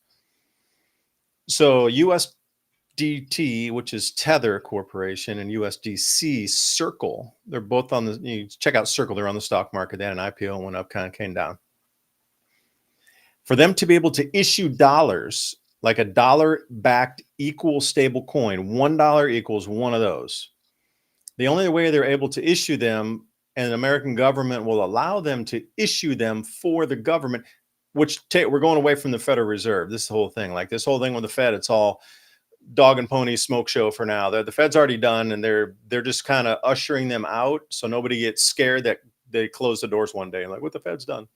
So USDT, which is Tether Corporation, and USDC Circle, they're both on the, you check out Circle, they're on the stock market. They had an IPO, went up, kind of came down. For them to be able to issue dollars, like a dollar-backed equal stable coin, $1 equals one of those. The only way they're able to issue them, and the American government will allow them to issue them for the government, which we're going away from the Federal Reserve. This whole thing, like this whole thing with the Fed, it's all dog and pony smoke show for now. The Fed's already done, and they're just kind of ushering them out so nobody gets scared that they close the doors one day and like, what the Fed's done.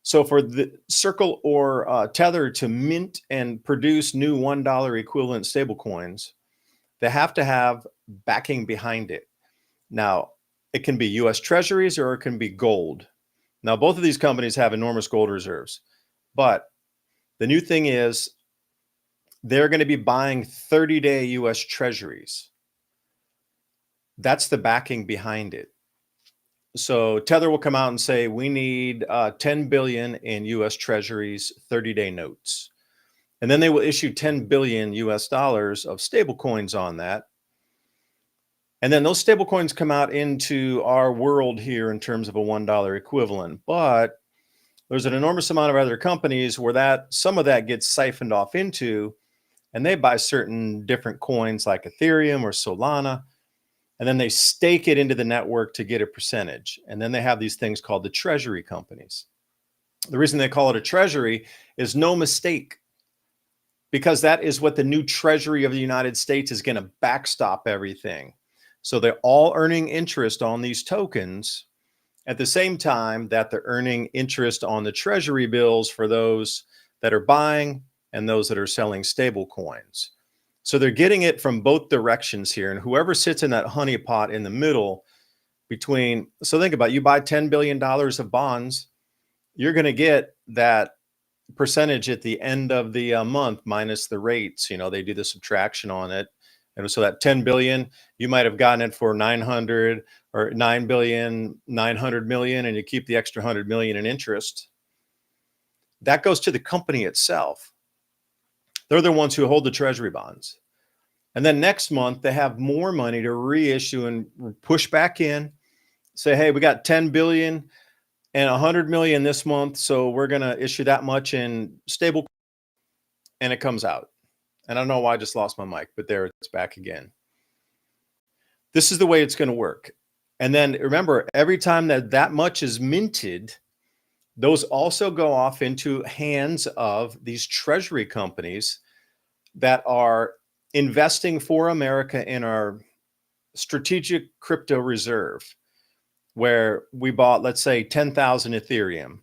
So for the Circle or Tether to mint and produce new $1 equivalent stable coins, they have to have backing behind it. Now, it can be U.S. Treasuries or it can be gold. Now, both of these companies have enormous gold reserves. But the new thing is they're going to be buying 30-day U.S. Treasuries. That's the backing behind it. So Tether will come out and say, we need 10 billion in U.S. Treasuries, 30-day notes. And then they will issue 10 billion US dollars of stable coins on that. And then those stable coins come out into our world here in terms of a $1 equivalent. But there's an enormous amount of other companies where some of that gets siphoned off into, and they buy certain different coins like Ethereum or Solana. And then they stake it into the network to get a percentage. And then they have these things called the treasury companies. The reason they call it a treasury is no mistake, because that is what the new treasury of the United States is going to backstop everything. So they're all earning interest on these tokens at the same time that they're earning interest on the treasury bills for those that are buying and those that are selling stable coins. So they're getting it from both directions here. And whoever sits in that honeypot in the middle between, so think about it, you buy $10 billion of bonds, you're going to get that percentage at the end of the month minus the rates. They do the subtraction on it. And so that 10 billion, you might have gotten it for 900 or 9 billion, 900 million, and you keep the extra 100 million in interest. That goes to the company itself. They're the ones who hold the treasury bonds. And then next month, they have more money to reissue and push back in, say, hey, we got 10 billion and 100 million this month, so we're going to issue that much in stable, and it comes out. And I don't know why I just lost my mic, but there it's back again. This is the way it's going to work. And then remember, every time that much is minted, Those also go off into hands of these treasury companies that are investing for America in our strategic crypto reserve, where we bought, let's say, 10,000 Ethereum.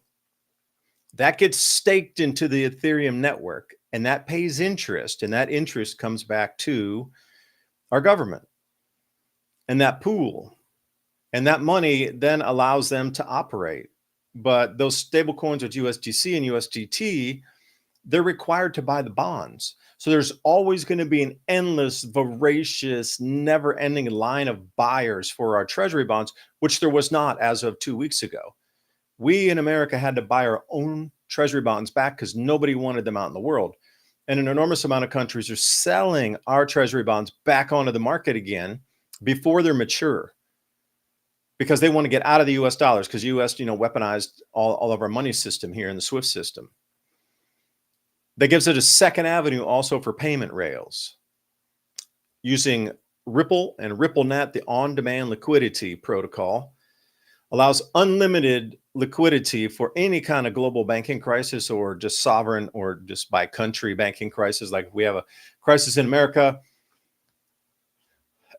That gets staked into the Ethereum network, and that pays interest, and that interest comes back to our government and that pool. And that money then allows them to operate. But those stable coins with USDC and USDT, they're required to buy the bonds. So there's always going to be an endless, voracious, never-ending line of buyers for our treasury bonds, which there was not as of 2 weeks ago. We in America had to buy our own treasury bonds back because nobody wanted them out in the world. And an enormous amount of countries are selling our treasury bonds back onto the market again before they're mature, because they want to get out of the US dollars, because US, weaponized all of our money system here in the SWIFT system. That gives it a second avenue also for payment rails. Using Ripple and RippleNet, the on-demand liquidity protocol, allows unlimited liquidity for any kind of global banking crisis, or just sovereign or just by country banking crisis. Like if we have a crisis in America,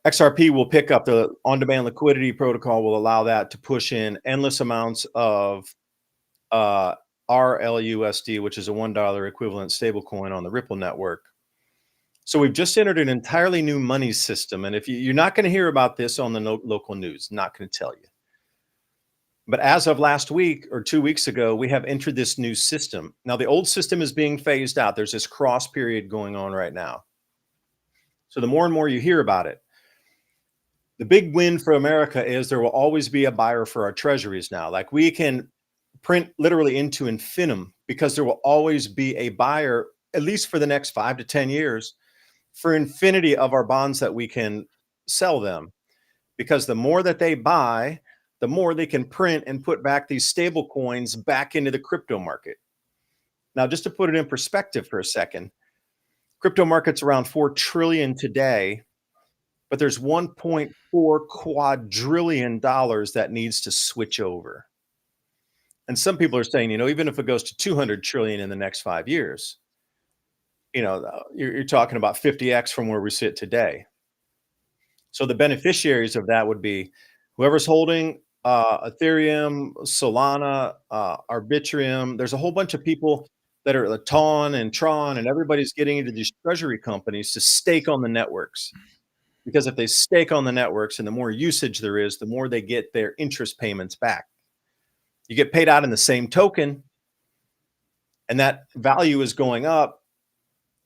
XRP will pick up the on-demand liquidity protocol, will allow that to push in endless amounts of RLUSD, which is a $1 equivalent stablecoin on the Ripple network. So we've just entered an entirely new money system. And if you're not going to hear about this on the local news, not going to tell you. But as of last week or 2 weeks ago, we have entered this new system. Now, the old system is being phased out. There's this cross period going on right now. So the more and more you hear about it, the big win for America is there will always be a buyer for our treasuries now. Like we can print literally into infinitum, because there will always be a buyer, at least for the next 5 to 10 years, for infinity of our bonds that we can sell them. Because the more that they buy, the more they can print and put back these stable coins back into the crypto market. Now, just to put it in perspective for a second, crypto market's around 4 trillion today, but there's 1.4 quadrillion dollars that needs to switch over. And some people are saying, even if it goes to 200 trillion in the next 5 years, you're talking about 50x from where we sit today. So the beneficiaries of that would be whoever's holding Ethereum, Solana, Arbitrum. There's a whole bunch of people that are Ton and Tron, and everybody's getting into these treasury companies to stake on the networks. Because if they stake on the networks, and the more usage there is, the more they get their interest payments back. You get paid out in the same token, and that value is going up,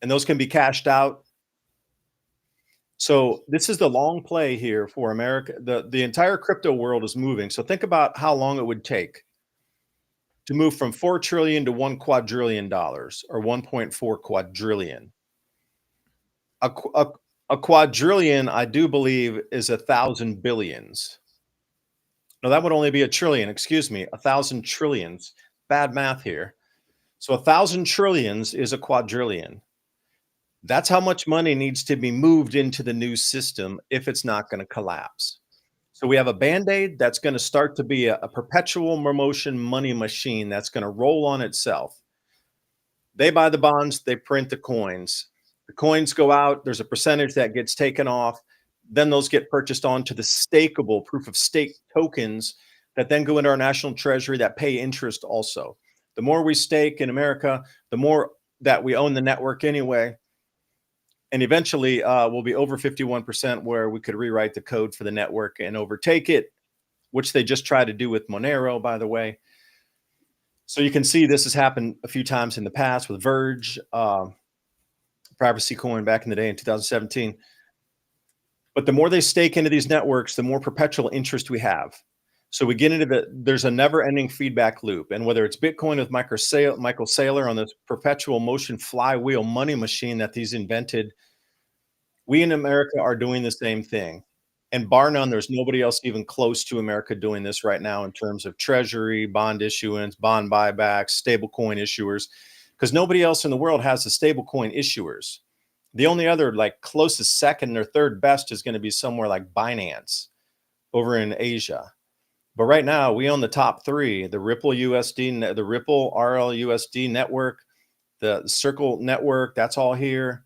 and those can be cashed out. So this is the long play here for America. The entire crypto world is moving. So think about how long it would take to move from 4 trillion to $1 quadrillion, or 1.4 quadrillion. A quadrillion, I do believe, is 1,000 billions. No, that would only be a trillion. Excuse me, 1,000 trillions. Bad math here. So 1,000 trillions is a quadrillion. That's how much money needs to be moved into the new system if it's not going to collapse. So we have a Band-Aid that's going to start to be a perpetual motion money machine that's going to roll on itself. They buy the bonds, they print the coins. The coins go out, there's a percentage that gets taken off. Then those get purchased onto the stakeable proof of stake tokens that then go into our national treasury that pay interest also. The more we stake in America, the more that we own the network anyway. And eventually we'll be over 51%, where we could rewrite the code for the network and overtake it, which they just tried to do with Monero, by the way. So you can see this has happened a few times in the past with Verge, privacy coin back in the day in 2017. But the more they stake into these networks, the more perpetual interest we have. So we get into there's a never-ending feedback loop. And whether it's Bitcoin with Michael Saylor on this perpetual motion flywheel money machine that he's invented, we in America are doing the same thing. And bar none, there's nobody else even close to America doing this right now in terms of treasury, bond issuance, bond buybacks, stablecoin issuers, because nobody else in the world has the stablecoin issuers. The only other closest second or third best is going to be somewhere like Binance over in Asia. But right now we own the top three: the Ripple USD, the Ripple RLUSD network, the Circle network, that's all here,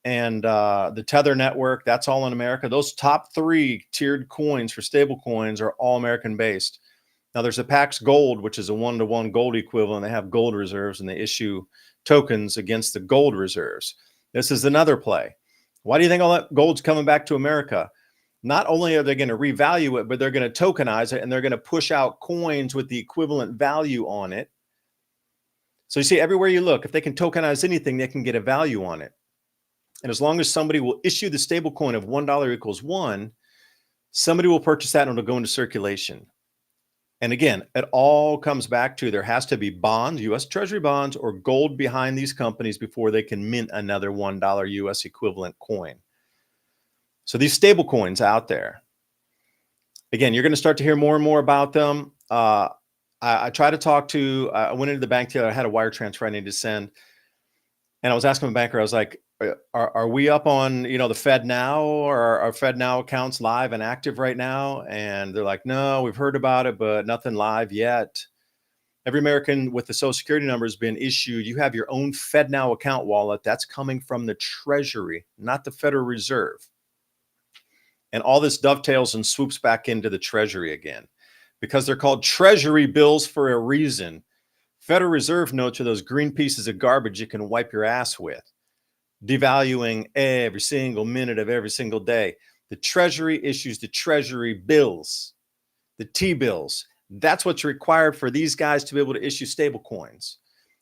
and the Tether network, that's all in America. Those top three tiered coins for stable coins are all American based. Now there's the Pax Gold, which is a 1-to-1 gold equivalent. They have gold reserves and they issue tokens against the gold reserves. This is another play. Why do you think all that gold's coming back to America? Not only are they going to revalue it, but they're going to tokenize it and they're going to push out coins with the equivalent value on it. So you see, everywhere you look, if they can tokenize anything, they can get a value on it. And as long as somebody will issue the stable coin of $1 equals 1, somebody will purchase that and it'll go into circulation. And again, it all comes back to there has to be bonds, US Treasury bonds, or gold behind these companies before they can mint another $1 US equivalent coin. So these stable coins out there, again, you're going to start to hear more and more about them. I try to talk to, I went into the bank today, I had a wire transfer I needed to send. And I was asking the banker, I was like, are we up on, the Fed Now, or are Fed Now accounts live and active right now? And they're like, no, we've heard about it, but nothing live yet. Every American with the Social Security number has been issued. You have your own Fed Now account wallet. That's coming from the Treasury, not the Federal Reserve. And all this dovetails and swoops back into the Treasury again, because they're called Treasury bills for a reason. Federal Reserve notes are those green pieces of garbage you can wipe your ass with, devaluing every single minute of every single day. The Treasury issues the Treasury bills, the T-bills. That's what's required for these guys to be able to issue stable coins.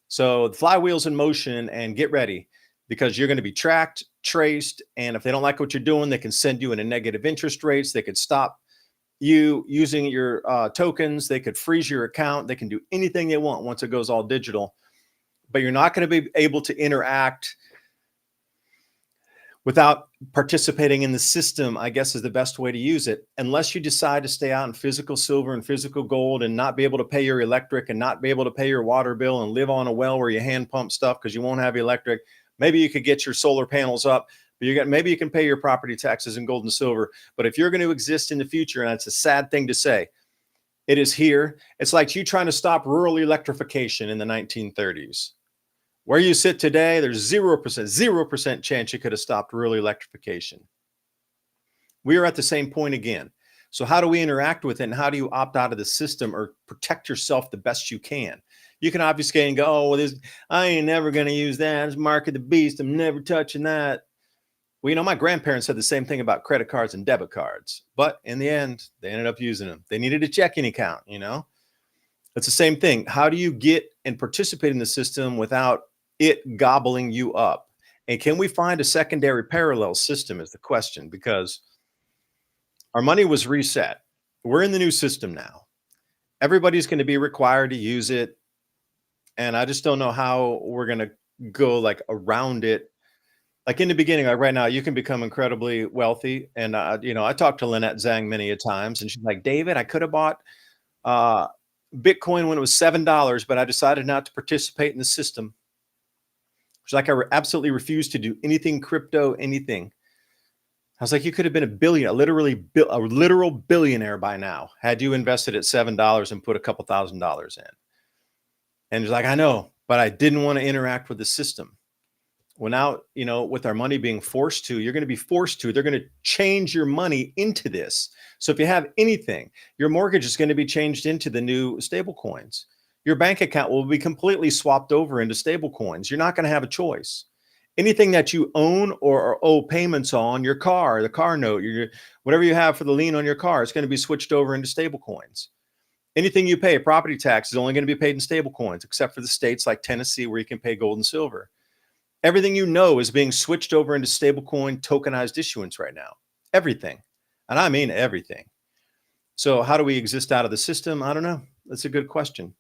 So the flywheel's in motion, and get ready, because you're going to be tracked, traced, and if they don't like what you're doing, they can send you into negative interest rates. They could stop you using your tokens. They could freeze your account. They can do anything they want once it goes all digital. But you're not going to be able to interact without participating in the system, I guess is the best way to use it, unless you decide to stay out in physical silver and physical gold and not be able to pay your electric and not be able to pay your water bill and live on a well where you hand pump stuff because you won't have electric. Maybe you could get your solar panels up, but maybe you can pay your property taxes in gold and silver. But if you're going to exist in the future, and it's a sad thing to say, it is here. It's like you trying to stop rural electrification in the 1930s. Where you sit today, there's 0% chance you could have stopped rural electrification. We are at the same point again. So how do we interact with it, and how do you opt out of the system or protect yourself the best you can? You can obfuscate and go, oh, well, I ain't never going to use that. It's mark of the beast. I'm never touching that. Well, my grandparents said the same thing about credit cards and debit cards. But in the end, they ended up using them. They needed a checking account, It's the same thing. How do you get and participate in the system without it gobbling you up? And can we find a secondary parallel system is the question, because our money was reset. We're in the new system now. Everybody's going to be required to use it. And I just don't know how we're going to go around it. Like in the beginning, like right now, you can become incredibly wealthy. And, I talked to Lynette Zhang many a times, and she's like, David, I could have bought Bitcoin when it was $7, but I decided not to participate in the system. She's like, I absolutely refuse to do anything crypto, anything. I was like, you could have been a literal billionaire by now had you invested at $7 and put a couple $1,000s in. And she's like, I know, but I didn't want to interact with the system. Well, now, with our money being forced to, you're going to be forced to. They're going to change your money into this. So if you have anything, your mortgage is going to be changed into the new stable coins. Your bank account will be completely swapped over into stable coins. You're not going to have a choice. Anything that you own or owe payments on, your car, the car note, whatever you have for the lien on your car, it's going to be switched over into stable coins. Anything you pay, property tax, is only going to be paid in stable coins, except for the states like Tennessee where you can pay gold and silver. Everything is being switched over into stablecoin tokenized issuance right now. Everything. And I mean everything. So how do we exist out of the system? I don't know. That's a good question.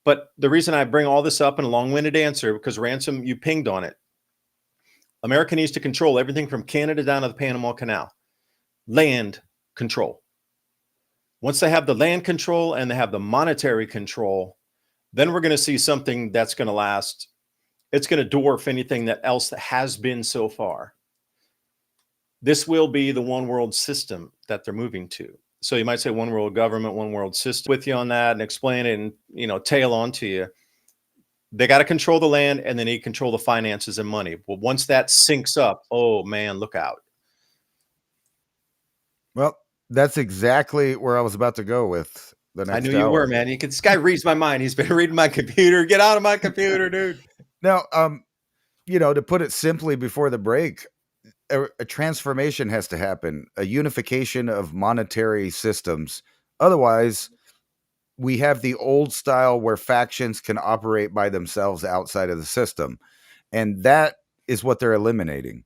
But the reason I bring all this up in a long-winded answer, because Ransom, you pinged on it. America needs to control everything from Canada down to the Panama Canal. Land control. Once they have the land control and they have the monetary control, then we're going to see something that's going to last. It's going to dwarf anything that else has been so far. This will be the one world system that they're moving to. So you might say one world government, one world system with you on that and explain it and, you know, tail on to you. They got to control the land and they need to control the finances and money. Well, once that syncs up, oh man, look out. Well, that's exactly where I was about to go with the next I knew you were, hour. man. This guy reads my mind. He's been reading my computer. Get out of my computer, dude. Now, you know, to put it simply before the break, a transformation has to happen, a unification of monetary systems. Otherwise, we have the old style where factions can operate by themselves outside of the system. And that is what they're eliminating.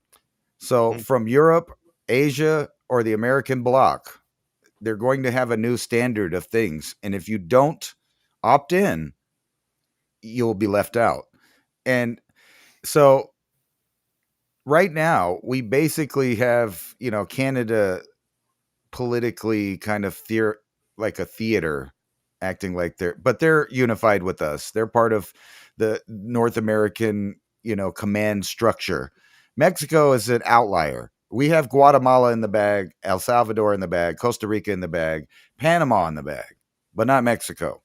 So from Europe, Asia, or the American bloc, they're going to have a new standard of things. And if you don't opt in, you'll be left out. And so right now, we basically have, you know, Canada politically kind of like a theater, acting like they're unified with us. They're part of the North American, you know, command structure. Mexico is an outlier. We have Guatemala in the bag, El Salvador in the bag, Costa Rica in the bag, Panama in the bag, but not Mexico.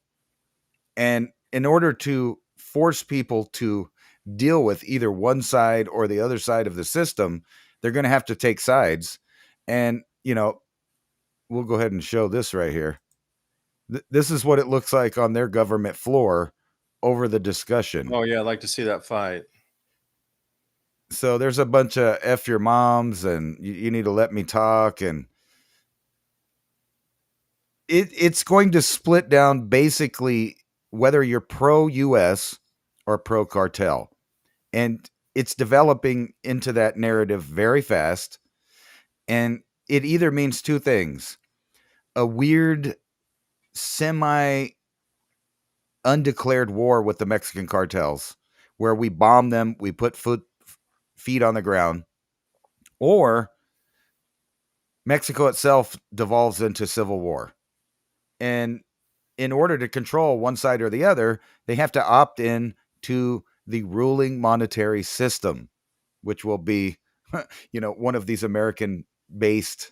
And in order to force people to deal with either one side or the other side of the system, they're going to have to take sides. And, you know, we'll go ahead and show this right here. This is what it looks like on their government floor over the discussion. Oh, yeah. I'd like to see that fight. So there's a bunch of F your moms and you need to let me talk. And it's going to split down basically whether you're pro-US or pro-cartel. And it's developing into that narrative very fast. And it either means two things: a weird semi-undeclared war with the Mexican cartels, where we bomb them, we put feet on the ground, or Mexico itself devolves into civil war. And in order to control one side or the other, they have to opt in to the ruling monetary system, which will be, you know, one of these American-based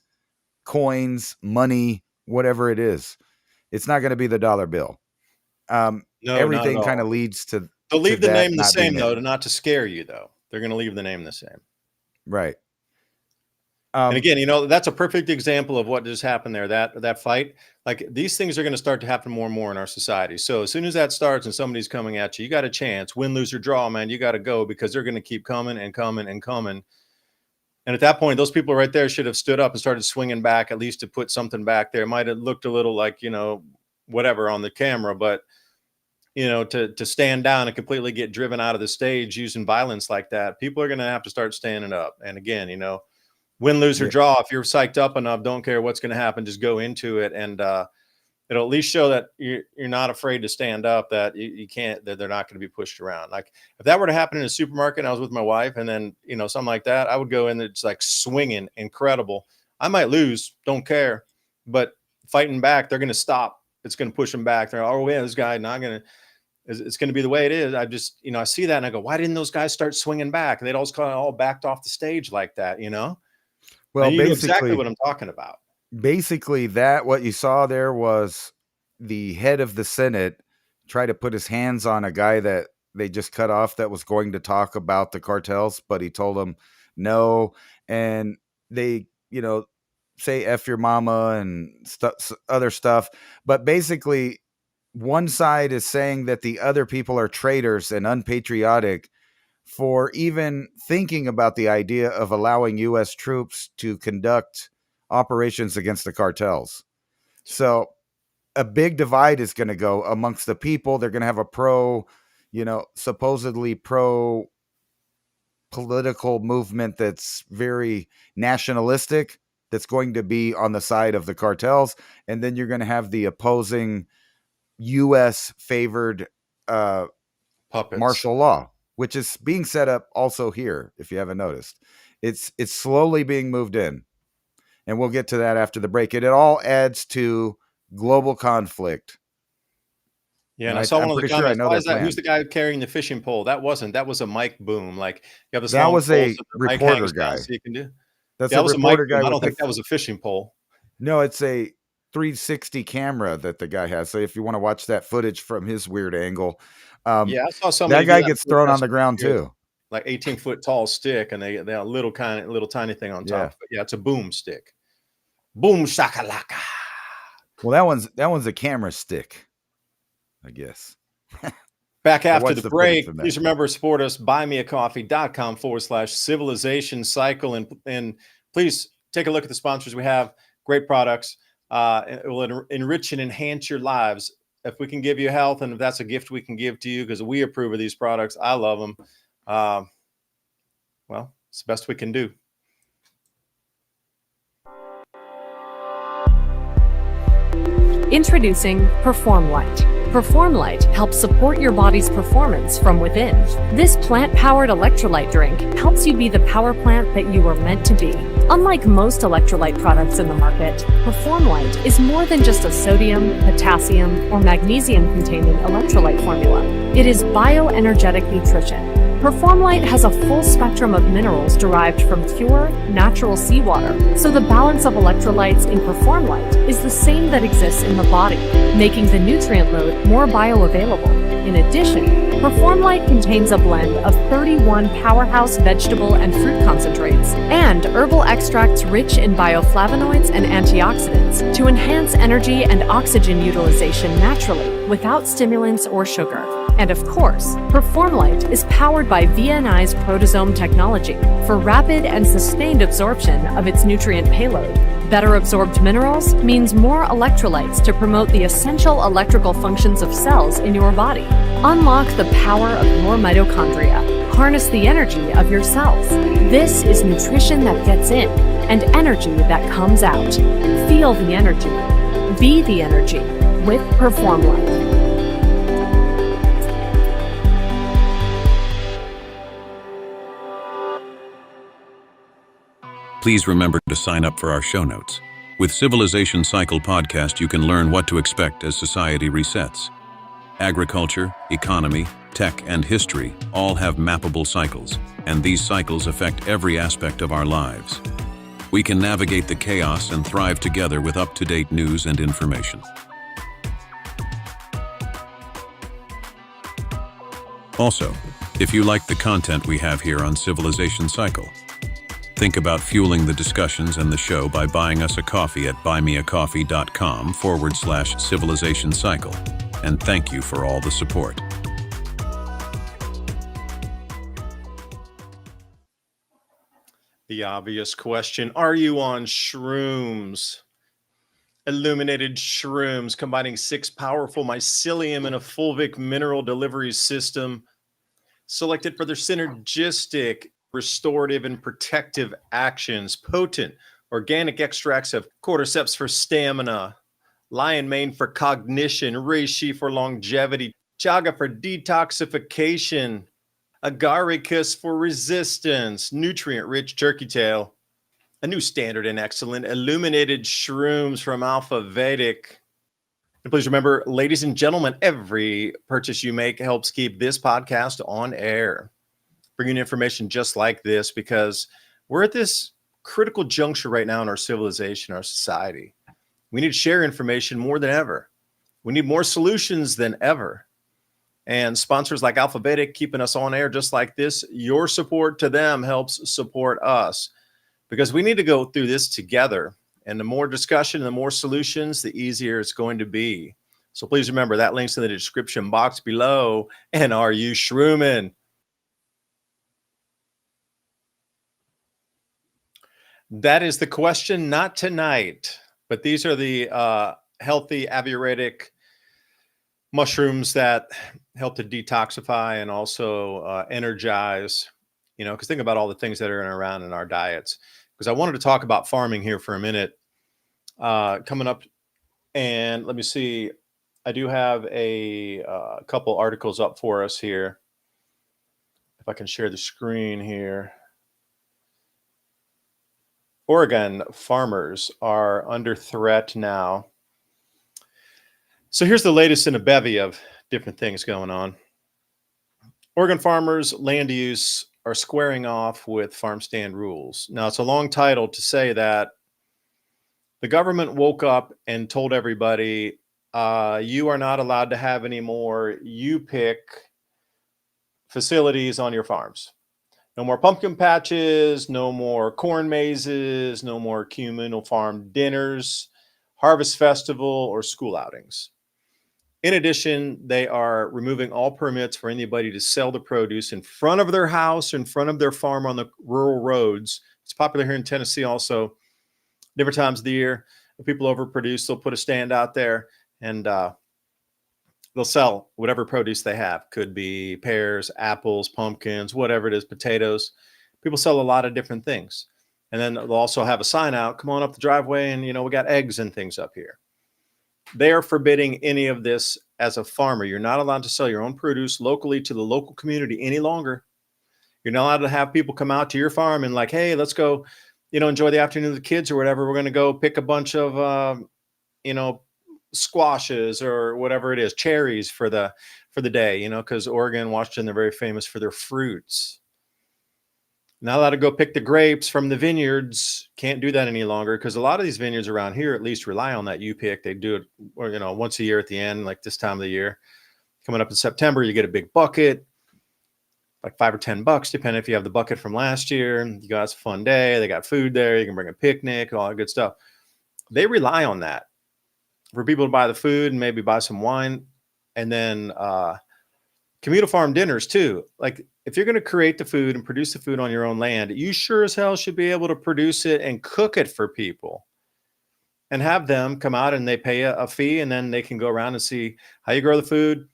coins, money, whatever it is. It's not going to be the dollar bill. No, everything kind of leads to. They'll leave the name the same, though, not to scare you, though. They're going to leave the name the same. Right. And again, you know, that's a perfect example of what just happened there, that fight. Like, these things are going to start to happen more and more in our society. So as soon as that starts and somebody's coming at you, you got a chance. Win, lose, or draw, man. You got to go, because they're going to keep coming and coming and coming. And at that point, those people right there should have stood up and started swinging back, at least to put something back there. It might have looked a little like, you know, whatever on the camera, but, you know, to stand down and completely get driven out of the stage using violence like that, people are going to have to start standing up. And again, you know, win, lose, or draw. If you're psyched up enough, don't care what's going to happen, just go into it. And it'll at least show that you're not afraid to stand up, that you can't, that they're not going to be pushed around. Like, if that were to happen in a supermarket and I was with my wife, and then, you know, something like that, I would go in there just like swinging, incredible. I might lose, don't care, but fighting back, they're going to stop. It's going to push them back. They're, oh yeah, this guy not going to, it's going to be the way it is. I just, you know, I see that and I go, why didn't those guys start swinging back? And they'd always kind of all backed off the stage like that, you know? Well, you know exactly what I'm talking about. Basically, what you saw there was the head of the Senate try to put his hands on a guy that they just cut off that was going to talk about the cartels, but he told them no. And they, you know, say F your mama and other stuff. But basically, one side is saying that the other people are traitors and unpatriotic for even thinking about the idea of allowing U.S. troops to conduct operations against the cartels. So a big divide is going to go amongst the people. They're going to have a supposedly pro political movement that's very nationalistic, that's going to be on the side of the cartels. And then you're going to have the opposing U.S. favored martial law, which is being set up also here. If you haven't noticed, it's slowly being moved in. And we'll get to that after the break. It all adds to global conflict. Yeah, and I saw one of the comments. Why is that? Who's the guy carrying the fishing pole? That was a mic boom. Like, you have this. That was a reporter guy. So you can do. That's a reporter guy. I don't think that was a fishing pole. No, it's a 360 camera that the guy has. So if you want to watch that footage from his weird angle, Yeah, I saw somebody that do guy gets thrown on the ground too. Like 18-foot tall stick, and they have a little tiny thing on top. But yeah, it's a boom stick. Boom shakalaka. Well, that one's a camera stick, I guess. Back after the break, footage from please remember to support us, buymeacoffee.com/civilization cycle. And please take a look at the sponsors we have. Great products. It will enrich and enhance your lives. If we can give you health, and if that's a gift we can give to you, because we approve of these products, I love them. Well, it's the best we can do. Introducing Perform Light. Perform Light helps support your body's performance from within. This plant-powered electrolyte drink helps you be the power plant that you were meant to be. Unlike most electrolyte products in the market, Perform Light is more than just a sodium, potassium, or magnesium-containing electrolyte formula. It is bioenergetic nutrition. Perform Light has a full spectrum of minerals derived from pure, natural seawater, so the balance of electrolytes in Perform Light is the same that exists in the body, making the nutrient load more bioavailable. In addition, Perform Light contains a blend of 31 powerhouse vegetable and fruit concentrates and herbal extracts rich in bioflavonoids and antioxidants to enhance energy and oxygen utilization naturally without stimulants or sugar. And of course, Perform Light is powered by VNI's proteasome technology for rapid and sustained absorption of its nutrient payload. Better absorbed minerals means more electrolytes to promote the essential electrical functions of cells in your body. Unlock the power of your mitochondria. Harness the energy of your cells. This is nutrition that gets in and energy that comes out. Feel the energy. Be the energy with Perform Light. Please remember to sign up for our show notes. With Civilization Cycle podcast, you can learn what to expect as society resets. Agriculture, economy, tech, and history all have mappable cycles, and these cycles affect every aspect of our lives. We can navigate the chaos and thrive together with up-to-date news and information. Also, if you like the content we have here on Civilization Cycle, think about fueling the discussions and the show by buying us a coffee at buymeacoffee.com/civilization cycle. And thank you for all the support. The obvious question, are you on shrooms? Illuminated shrooms, combining 6 powerful mycelium in a fulvic mineral delivery system, selected for their synergistic, restorative, and protective actions. Potent organic extracts of Cordyceps for stamina, lion mane for cognition, Reishi for longevity, Chaga for detoxification, Agaricus for resistance, nutrient-rich turkey tail, a new standard and excellent illuminated shrooms from Alfa Vedic. And please remember, ladies and gentlemen, every purchase you make helps keep this podcast on air, bringing information just like this, because we're at this critical juncture right now in our civilization, our society. We need to share information more than ever. We need more solutions than ever. And sponsors like Alfa Vedic keeping us on air just like this, your support to them helps support us, because we need to go through this together. And the more discussion and the more solutions, the easier it's going to be. So please remember, that link's in the description box below. And are you shrooming? That is the question, not tonight. But these are the healthy aviaretic mushrooms that help to detoxify and also energize, because think about all the things that are around in our diets. Because I wanted to talk about farming here for a minute coming up. And let me see. I do have a couple articles up for us here. If I can share the screen here. Oregon farmers are under threat now. So here's the latest in a bevy of different things going on. Oregon farmers' land use are squaring off with farm stand rules. Now, it's a long title to say that The government woke up and told everybody, you are not allowed to have any more pick facilities on your farms. No more pumpkin patches, no more corn mazes, no more communal farm dinners, harvest festival, or school outings. In addition, they are removing all permits for anybody to sell the produce in front of their house, in front of their farm on the rural roads. It's popular here in Tennessee also. Different times of the year, if people overproduce, they'll put a stand out there and they'll sell whatever produce they have. Could be pears, apples, pumpkins, whatever it is, potatoes. People sell a lot of different things. And then they'll also have a sign out, come on up the driveway and, we got eggs and things up here. They are forbidding any of this as a farmer. You're not allowed to sell your own produce locally to the local community any longer. You're not allowed to have people come out to your farm and like, hey, let's go, enjoy the afternoon with the kids or whatever. We're going to go pick a bunch of, squashes or whatever it is, cherries for the day, because Oregon, Washington, they're very famous for their fruits. Not allowed to go pick the grapes from the vineyards. Can't do that any longer because a lot of these vineyards around here at least rely on that pick. They do it, once a year at the end, like this time of the year. Coming up in September, you get a big bucket, like $5 or $10, depending if you have the bucket from last year. You guys, a fun day. They got food there. You can bring a picnic, all that good stuff. They rely on that for people to buy the food and maybe buy some wine, and then communal farm dinners too. Like if you're going to create the food and produce the food on your own land, you sure as hell should be able to produce it and cook it for people and have them come out and they pay a fee, and then they can go around and see how you grow the food,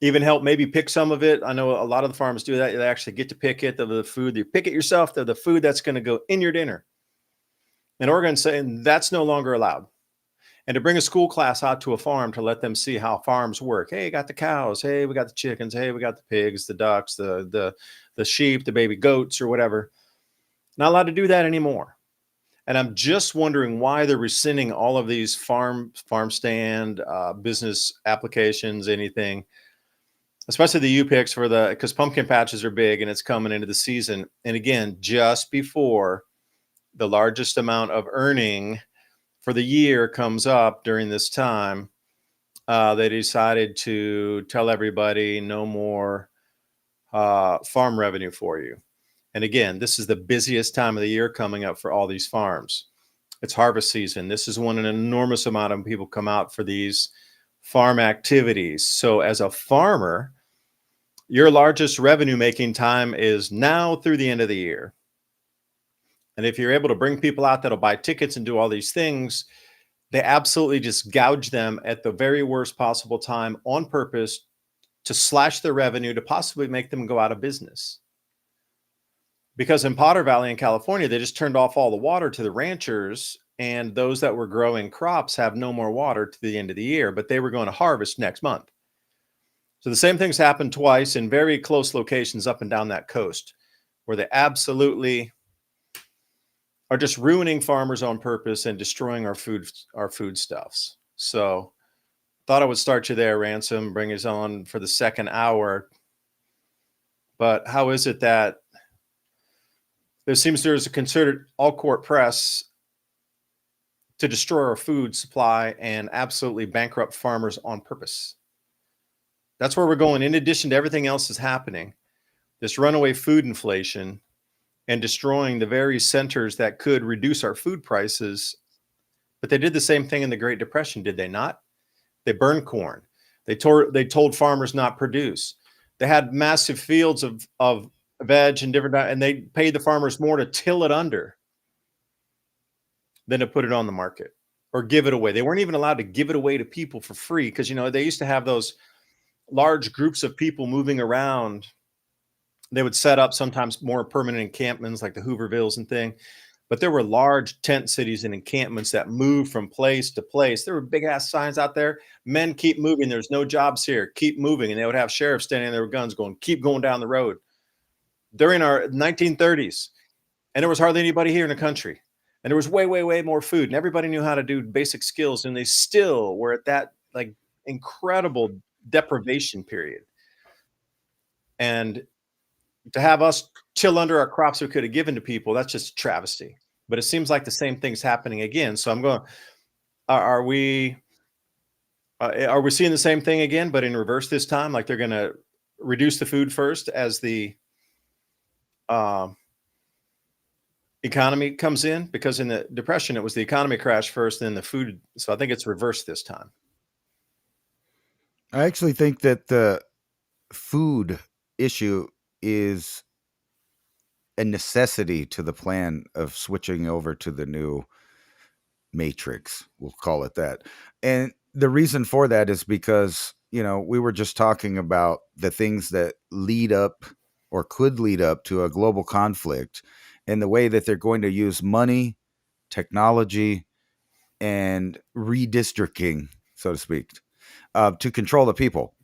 even help maybe pick some of it. I know a lot of the farmers do that. They actually get to pick it, the food. You pick it yourself. They're the food that's going to go in your dinner. And Oregon's saying that's no longer allowed. And to bring a school class out to a farm to let them see how farms work. Hey, got the cows. Hey, we got the chickens. Hey, we got the pigs, the ducks, the sheep, the baby goats or whatever. Not allowed to do that anymore. And I'm just wondering why they're rescinding all of these farm stand, business applications, anything, especially the U-picks because pumpkin patches are big and it's coming into the season. And again, just before the largest amount of earning for the year comes up during this time, they decided to tell everybody no more farm revenue for you. And again, this is the busiest time of the year coming up for all these farms. It's harvest season. This is when an enormous amount of people come out for these farm activities. So as a farmer, your largest revenue making time is now through the end of the year. And if you're able to bring people out that'll buy tickets and do all these things, they absolutely just gouge them at the very worst possible time on purpose to slash their revenue to possibly make them go out of business. Because in Potter Valley in California, they just turned off all the water to the ranchers, and those that were growing crops have no more water to the end of the year, but they were going to harvest next month. So the same things happened twice in very close locations up and down that coast, where they absolutely are just ruining farmers on purpose and destroying our foodstuffs. So thought I would start you there, Ransom, bring us on for the second hour. But how is it that there's a concerted all-court press to destroy our food supply and absolutely bankrupt farmers on purpose? That's where we're going. In addition to everything else is happening, this runaway food inflation and destroying the very centers that could reduce our food prices. But they did the same thing in the Great Depression, did they not? They burned corn. They told farmers not produce. They had massive fields of veg and different, and they paid the farmers more to till it under than to put it on the market or give it away. They weren't even allowed to give it away to people for free because, they used to have those large groups of people moving around. They would set up sometimes more permanent encampments like the Hoovervilles and thing. But there were large tent cities and encampments that moved from place to place. There were big ass signs out there. Men, keep moving. There's no jobs here. Keep moving. And they would have sheriffs standing there with guns going, keep going down the road. During our 1930s. And there was hardly anybody here in the country. And there was way, way, way more food. And everybody knew how to do basic skills. And they still were at that like incredible deprivation period. And to have us chill under our crops we could have given to people, that's just a travesty. but it seems like the same thing's happening again. So I'm going, are we seeing the same thing again, but in reverse this time? Like they're going to reduce the food first as the economy comes in, because in the Depression, it was the economy crash first, then the food. So I think it's reversed this time. I actually think that the food issue is a necessity to the plan of switching over to the new matrix. We'll call it that. And the reason for that is because, we were just talking about the things that lead up or could lead up to a global conflict, and the way that they're going to use money, technology, and redistricting, so to speak, to control the people.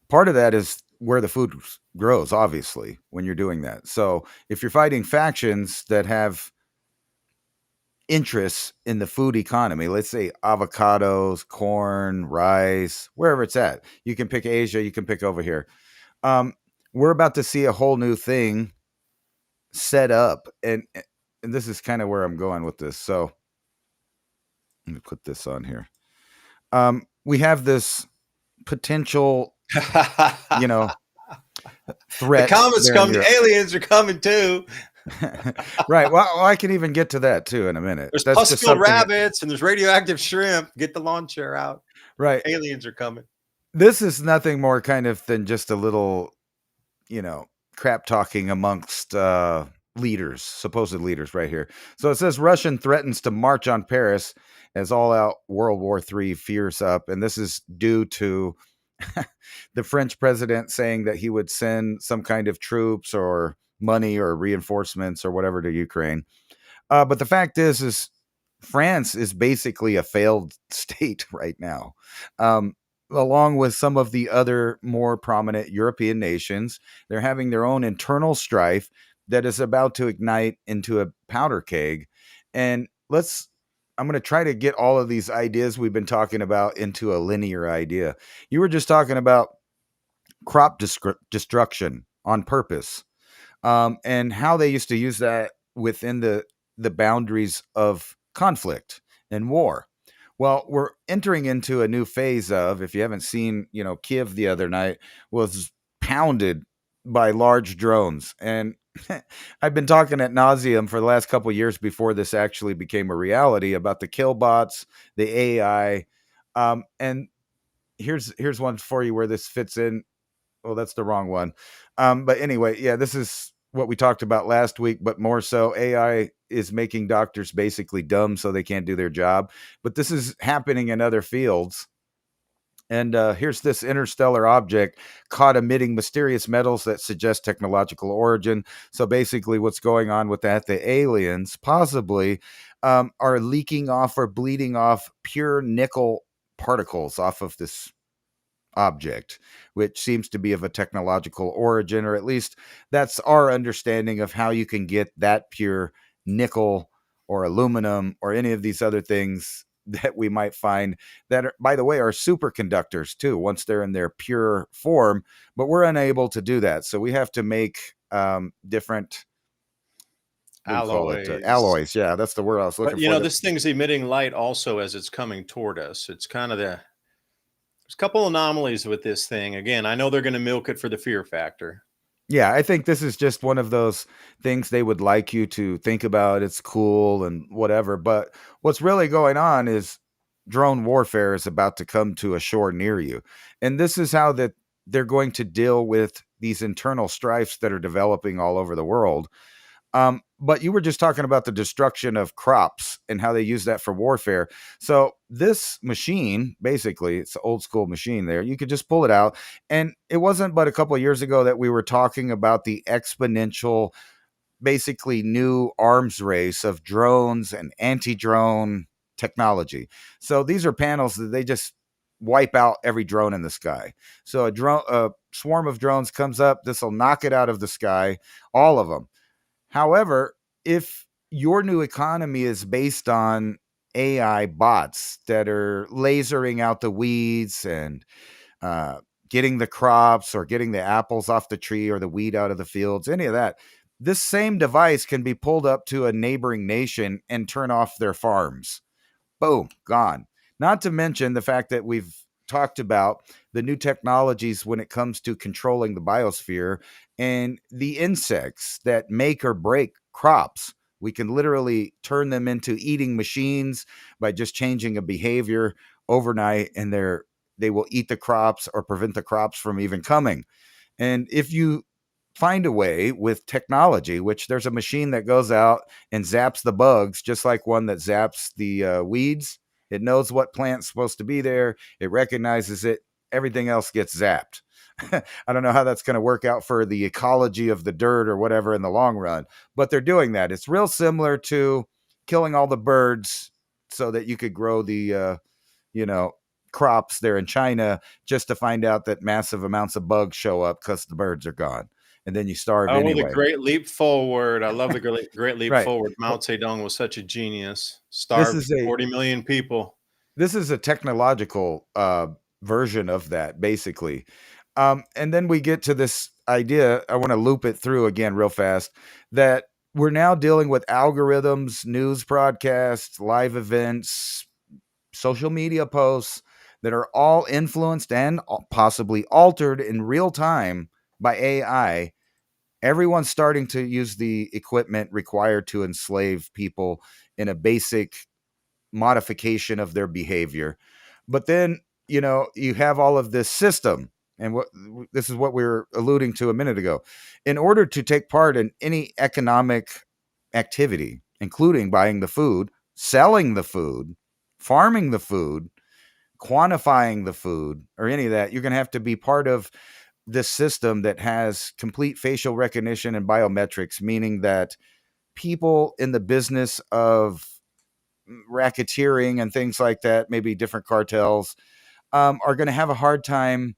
Part of that is where the food grows, obviously, when you're doing that. So if you're fighting factions that have interests in the food economy, let's say avocados, corn, rice, wherever it's at, you can pick Asia, you can pick over here. We're about to see a whole new thing set up. And this is kind of where I'm going with this. So let me put this on here. We have this potential, threat. The comets come, the aliens are coming too. Right. Well, I can even get to that too in a minute. There's pus-filled rabbits and there's radioactive shrimp. Get the lawn chair out. Right. Aliens are coming. This is nothing more kind of than just a little, crap talking amongst leaders, supposed leaders right here. So it says Russian threatens to march on Paris as all-out World War III fears up. And this is due to the French president saying that he would send some kind of troops or money or reinforcements or whatever to Ukraine. But the fact is France is basically a failed state right now. Along with some of the other more prominent European nations, they're having their own internal strife that is about to ignite into a powder keg. And I'm going to try to get all of these ideas we've been talking about into a linear idea. You were just talking about crop destruction on purpose, and how they used to use that within the boundaries of conflict and war. Well, we're entering into a new phase of, if you haven't seen, Kiev the other night was pounded by large drones. And I've been talking ad nauseum for the last couple of years before this actually became a reality about the kill bots, the AI. And here's one for you where this fits in. Well, that's the wrong one. But anyway, yeah, this is what we talked about last week, but more so AI is making doctors basically dumb so they can't do their job. But this is happening in other fields. And here's this interstellar object caught emitting mysterious metals that suggest technological origin. So basically what's going on with that, the aliens possibly are leaking off or bleeding off pure nickel particles off of this object, which seems to be of a technological origin, or at least that's our understanding of how you can get that pure nickel or aluminum or any of these other things that we might find that, by the way, are superconductors too, once they're in their pure form, but we're unable to do that. So we have to make different alloys. Yeah, that's the word I was looking for. This thing's emitting light also as it's coming toward us. It's kind of there's a couple anomalies with this thing. Again, I know they're going to milk it for the fear factor. Yeah, I think this is just one of those things they would like you to think about. It's cool and whatever. But what's really going on is drone warfare is about to come to a shore near you. And this is how that they're going to deal with these internal strifes that are developing all over the world. But you were just talking about the destruction of crops and how they use that for warfare. So this machine, basically, it's an old school machine there. You could just pull it out. And it wasn't but a couple of years ago that we were talking about the exponential, basically new arms race of drones and anti-drone technology. So these are panels that they just wipe out every drone in the sky. So a swarm of drones comes up. This will knock it out of the sky, all of them. However, if your new economy is based on AI bots that are lasering out the weeds and getting the crops or getting the apples off the tree or the weed out of the fields, any of that, This same device can be pulled up to a neighboring nation and turn off their farms. Boom, gone. Not to mention the fact that we've talked about the new technologies when it comes to controlling the biosphere and the insects that make or break crops. We can literally turn them into eating machines by just changing a behavior overnight, and they will eat the crops or prevent the crops from even coming. And if you find a way with technology, which there's a machine that goes out and zaps the bugs, just like one that zaps the weeds. It knows what plant's supposed to be there. It recognizes it. Everything else gets zapped. I don't know how that's going to work out for the ecology of the dirt or whatever in the long run, but they're doing that. It's real similar to killing all the birds so that you could grow the, crops there in China, just to find out that massive amounts of bugs show up because the birds are gone. And then you starve Oh, anyway. the great leap forward. I love the great leap Right. forward. Mao Zedong was such a genius. Starved 40 million people. This is a technological version of that, basically. And then we get to this idea. I want to loop it through again real fast, that we're now dealing with algorithms, news broadcasts, live events, social media posts that are all influenced and possibly altered in real time by AI. Everyone's starting to use the equipment required to enslave people in a basic modification of their behavior. But then, you have all of this system. And this is what we were alluding to a minute ago. In order to take part in any economic activity, including buying the food, selling the food, farming the food, quantifying the food, or any of that, you're going to have to be part of this system that has complete facial recognition and biometrics, meaning that people in the business of racketeering and things like that, maybe different cartels, are going to have a hard time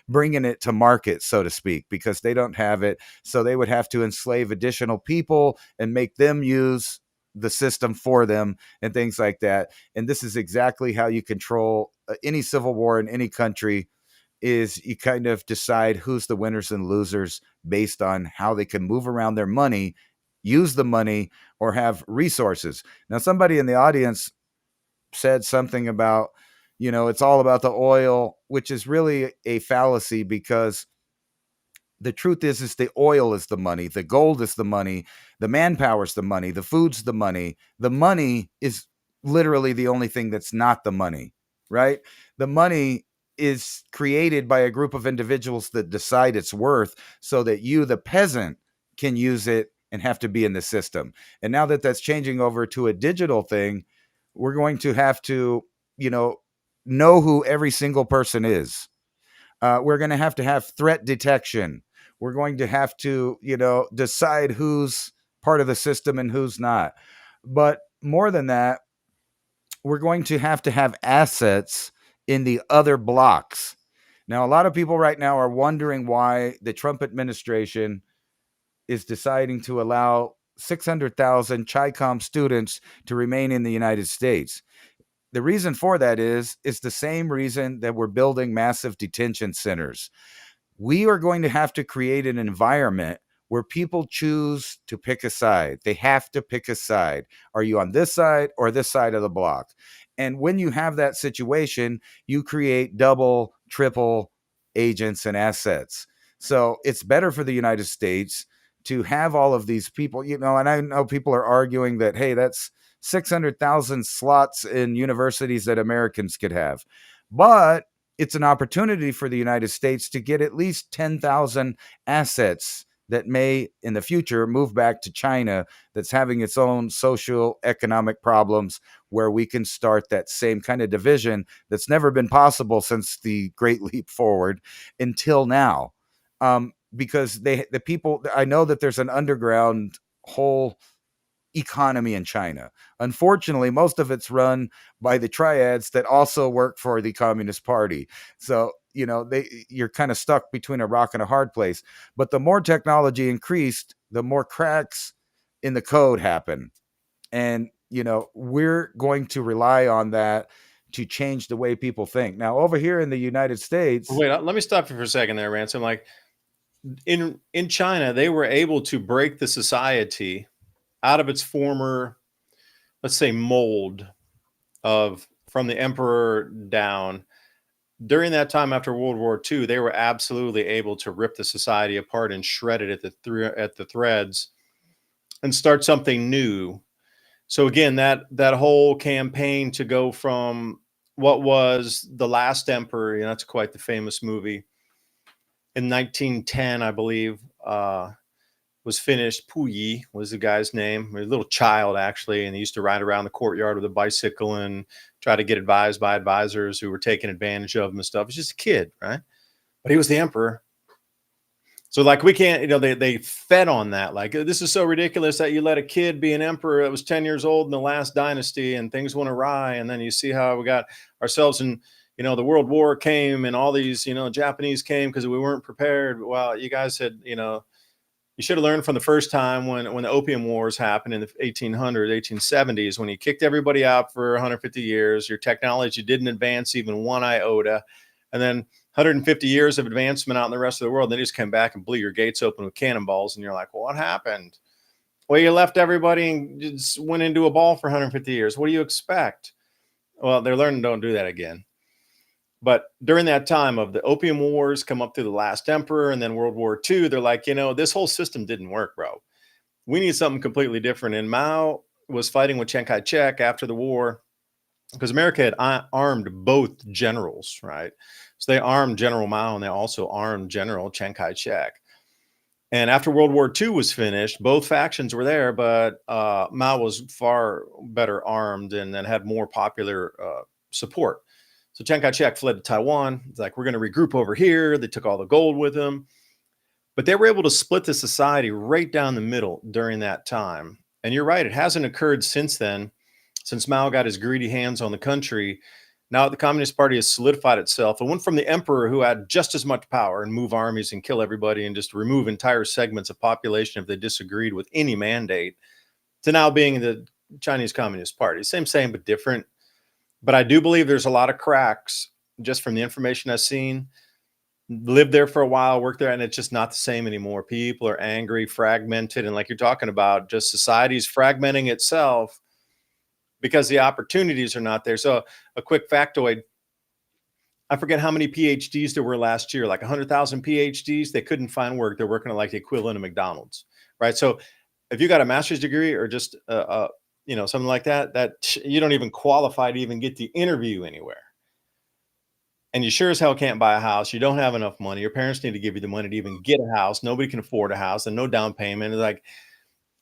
bringing it to market, so to speak, because they don't have it. So they would have to enslave additional people and make them use the system for them and things like that. And this is exactly how you control any civil war in any country. Is you kind of decide who's the winners and losers based on how they can move around their money, use the money, or have resources. Now, somebody in the audience said something about, it's all about the oil, which is really a fallacy, because the truth is the oil is the money, the gold is the money, the manpower is the money, the food's the money. The money is literally the only thing that's not the money, right? The money is created by a group of individuals that decide its worth so that you, the peasant, can use it and have to be in the system. And now that that's changing over to a digital thing, we're going to have to, know who every single person is. We're going to have threat detection. We're going to have to, decide who's part of the system and who's not. But more than that, we're going to have assets in the other blocks. Now, a lot of people right now are wondering why the Trump administration is deciding to allow 600,000 CHICOM students to remain in the United States. The reason for that is the same reason that we're building massive detention centers. We are going to have to create an environment where people choose to pick a side. They have to pick a side. Are you on this side or this side of the block? And when you have that situation, you create double, triple agents and assets. So it's better for the United States to have all of these people, and I know people are arguing that, hey, that's 600,000 slots in universities that Americans could have. But it's an opportunity for the United States to get at least 10,000 assets that may, in the future, move back to China, that's having its own social economic problems, where we can start that same kind of division that's never been possible since the Great Leap Forward until now. Because the people, I know that there's an underground whole economy in China. Unfortunately, most of it's run by the triads that also work for the Communist Party. So, you're kind of stuck between a rock and a hard place. But the more technology increased, the more cracks in the code happen. And, we're going to rely on that to change the way people think. Now, over here in the United States. Wait, let me stop you for a second there, Ransom. Like, in China, they were able to break the society out of its former, let's say, mold of from the emperor down. During that time after World War II, they were absolutely able to rip the society apart and shred it at the threads and start something new. So again, that whole campaign to go from what was The Last Emperor, that's quite the famous movie, in 1910, I believe, was finished. Puyi was the guy's name, a little child actually, and he used to ride around the courtyard with a bicycle and try to get advised by advisors who were taking advantage of him and stuff. He's just a kid, right? But he was the emperor. So like we can't, they fed on that. Like, this is so ridiculous that you let a kid be an emperor that was 10 years old in the last dynasty and things went awry. And then you see how we got ourselves in, the World War came and all these, Japanese came because we weren't prepared. Well, you guys had, you should have learned from the first time when the Opium Wars happened in the 1800s, 1870s, when you kicked everybody out for 150 years, your technology didn't advance even one iota. And then 150 years of advancement out in the rest of the world, and they just come back and blew your gates open with cannonballs. And you're like, well, what happened? Well, you left everybody and just went into a ball for 150 years. What do you expect? Well, they're learning don't do that again. But during that time of the Opium Wars, come up through the Last Emperor and then World War II, they're like, this whole system didn't work, bro. We need something completely different. And Mao was fighting with Chiang Kai-shek after the war because America had armed both generals, right? So they armed General Mao and they also armed General Chiang Kai-shek. And after World War II was finished, both factions were there, but Mao was far better armed and then had more popular support. So Chiang Kai-shek fled to Taiwan. It's like, we're going to regroup over here. They took all the gold with them. But they were able to split the society right down the middle during that time. And you're right, it hasn't occurred since then, since Mao got his greedy hands on the country. Now the Communist Party has solidified itself. It went from the emperor who had just as much power and move armies and kill everybody and just remove entire segments of population if they disagreed with any mandate, to now being the Chinese Communist Party. Same, but different. But I do believe there's a lot of cracks just from the information I've seen. Lived there for a while, worked there, and it's just not the same anymore. People are angry, fragmented, and like you're talking about, just society's fragmenting itself because the opportunities are not there. So a quick factoid, I forget how many PhDs there were last year, like 100,000 PhDs. They couldn't find work. They're working at like the equivalent of McDonald's, right? So if you got a master's degree or just something like that you don't even qualify to even get the interview anywhere. And you sure as hell can't buy a house. You don't have enough money. Your parents need to give you the money to even get a house. Nobody can afford a house and no down payment. It's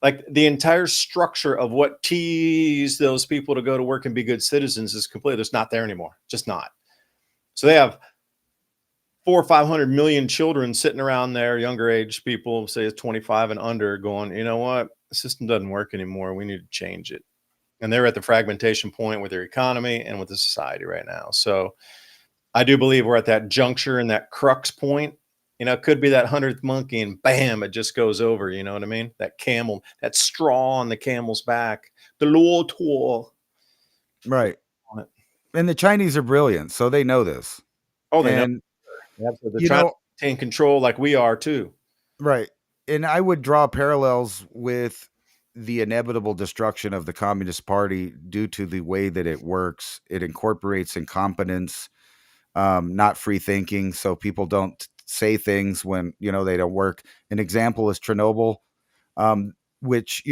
like the entire structure of what teases those people to go to work and be good citizens is completely, it's not there anymore. Just not. So they have 400 or 500 million children sitting around there, younger age people, say it's 25 and under, going, you know what? The system doesn't work anymore. We need to change it. And they're at the fragmentation point with their economy and with the society right now. So I do believe we're at that juncture and that crux point. It could be that 100th monkey and bam, it just goes over. You know what I mean? That camel, that straw on the camel's back, the law tool. Right. And the Chinese are brilliant, so they know this. Oh, they know. They're trying to maintain control like we are too. Right. And I would draw parallels with the inevitable destruction of the Communist Party due to the way that it works. It incorporates incompetence, not free thinking. So people don't say things when, they don't work. An example is Chernobyl, which,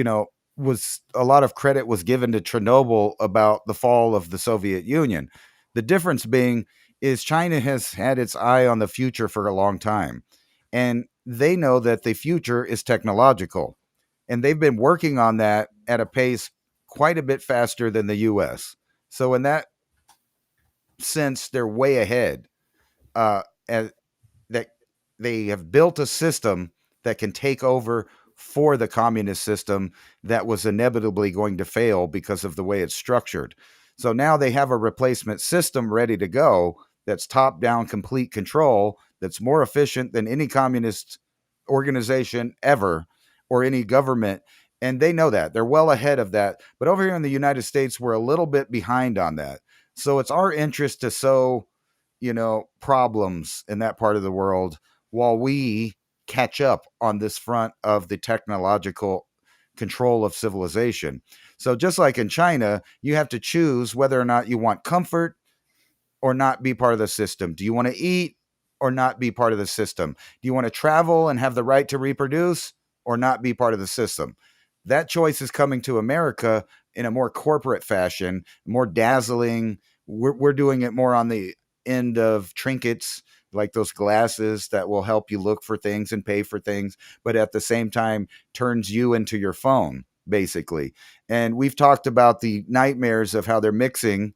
was a lot of credit was given to Chernobyl about the fall of the Soviet Union. The difference being is China has had its eye on the future for a long time. And they know that the future is technological. And they've been working on that at a pace quite a bit faster than the US. So in that sense, they're way ahead. That they have built a system that can take over for the communist system that was inevitably going to fail because of the way it's structured. So now they have a replacement system ready to go that's top-down complete control, that's more efficient than any communist organization ever or any government. And they know that. They're well ahead of that. But over here in the United States, we're a little bit behind on that. So it's our interest to sow, problems in that part of the world while we catch up on this front of the technological control of civilization. So just like in China, you have to choose whether or not you want comfort or not be part of the system. Do you want to eat or not be part of the system? Do you want to travel and have the right to reproduce or not be part of the system? That choice is coming to America in a more corporate fashion, more dazzling. We're doing it more on the end of trinkets, like those glasses that will help you look for things and pay for things, but at the same time turns you into your phone, basically. And we've talked about the nightmares of how they're mixing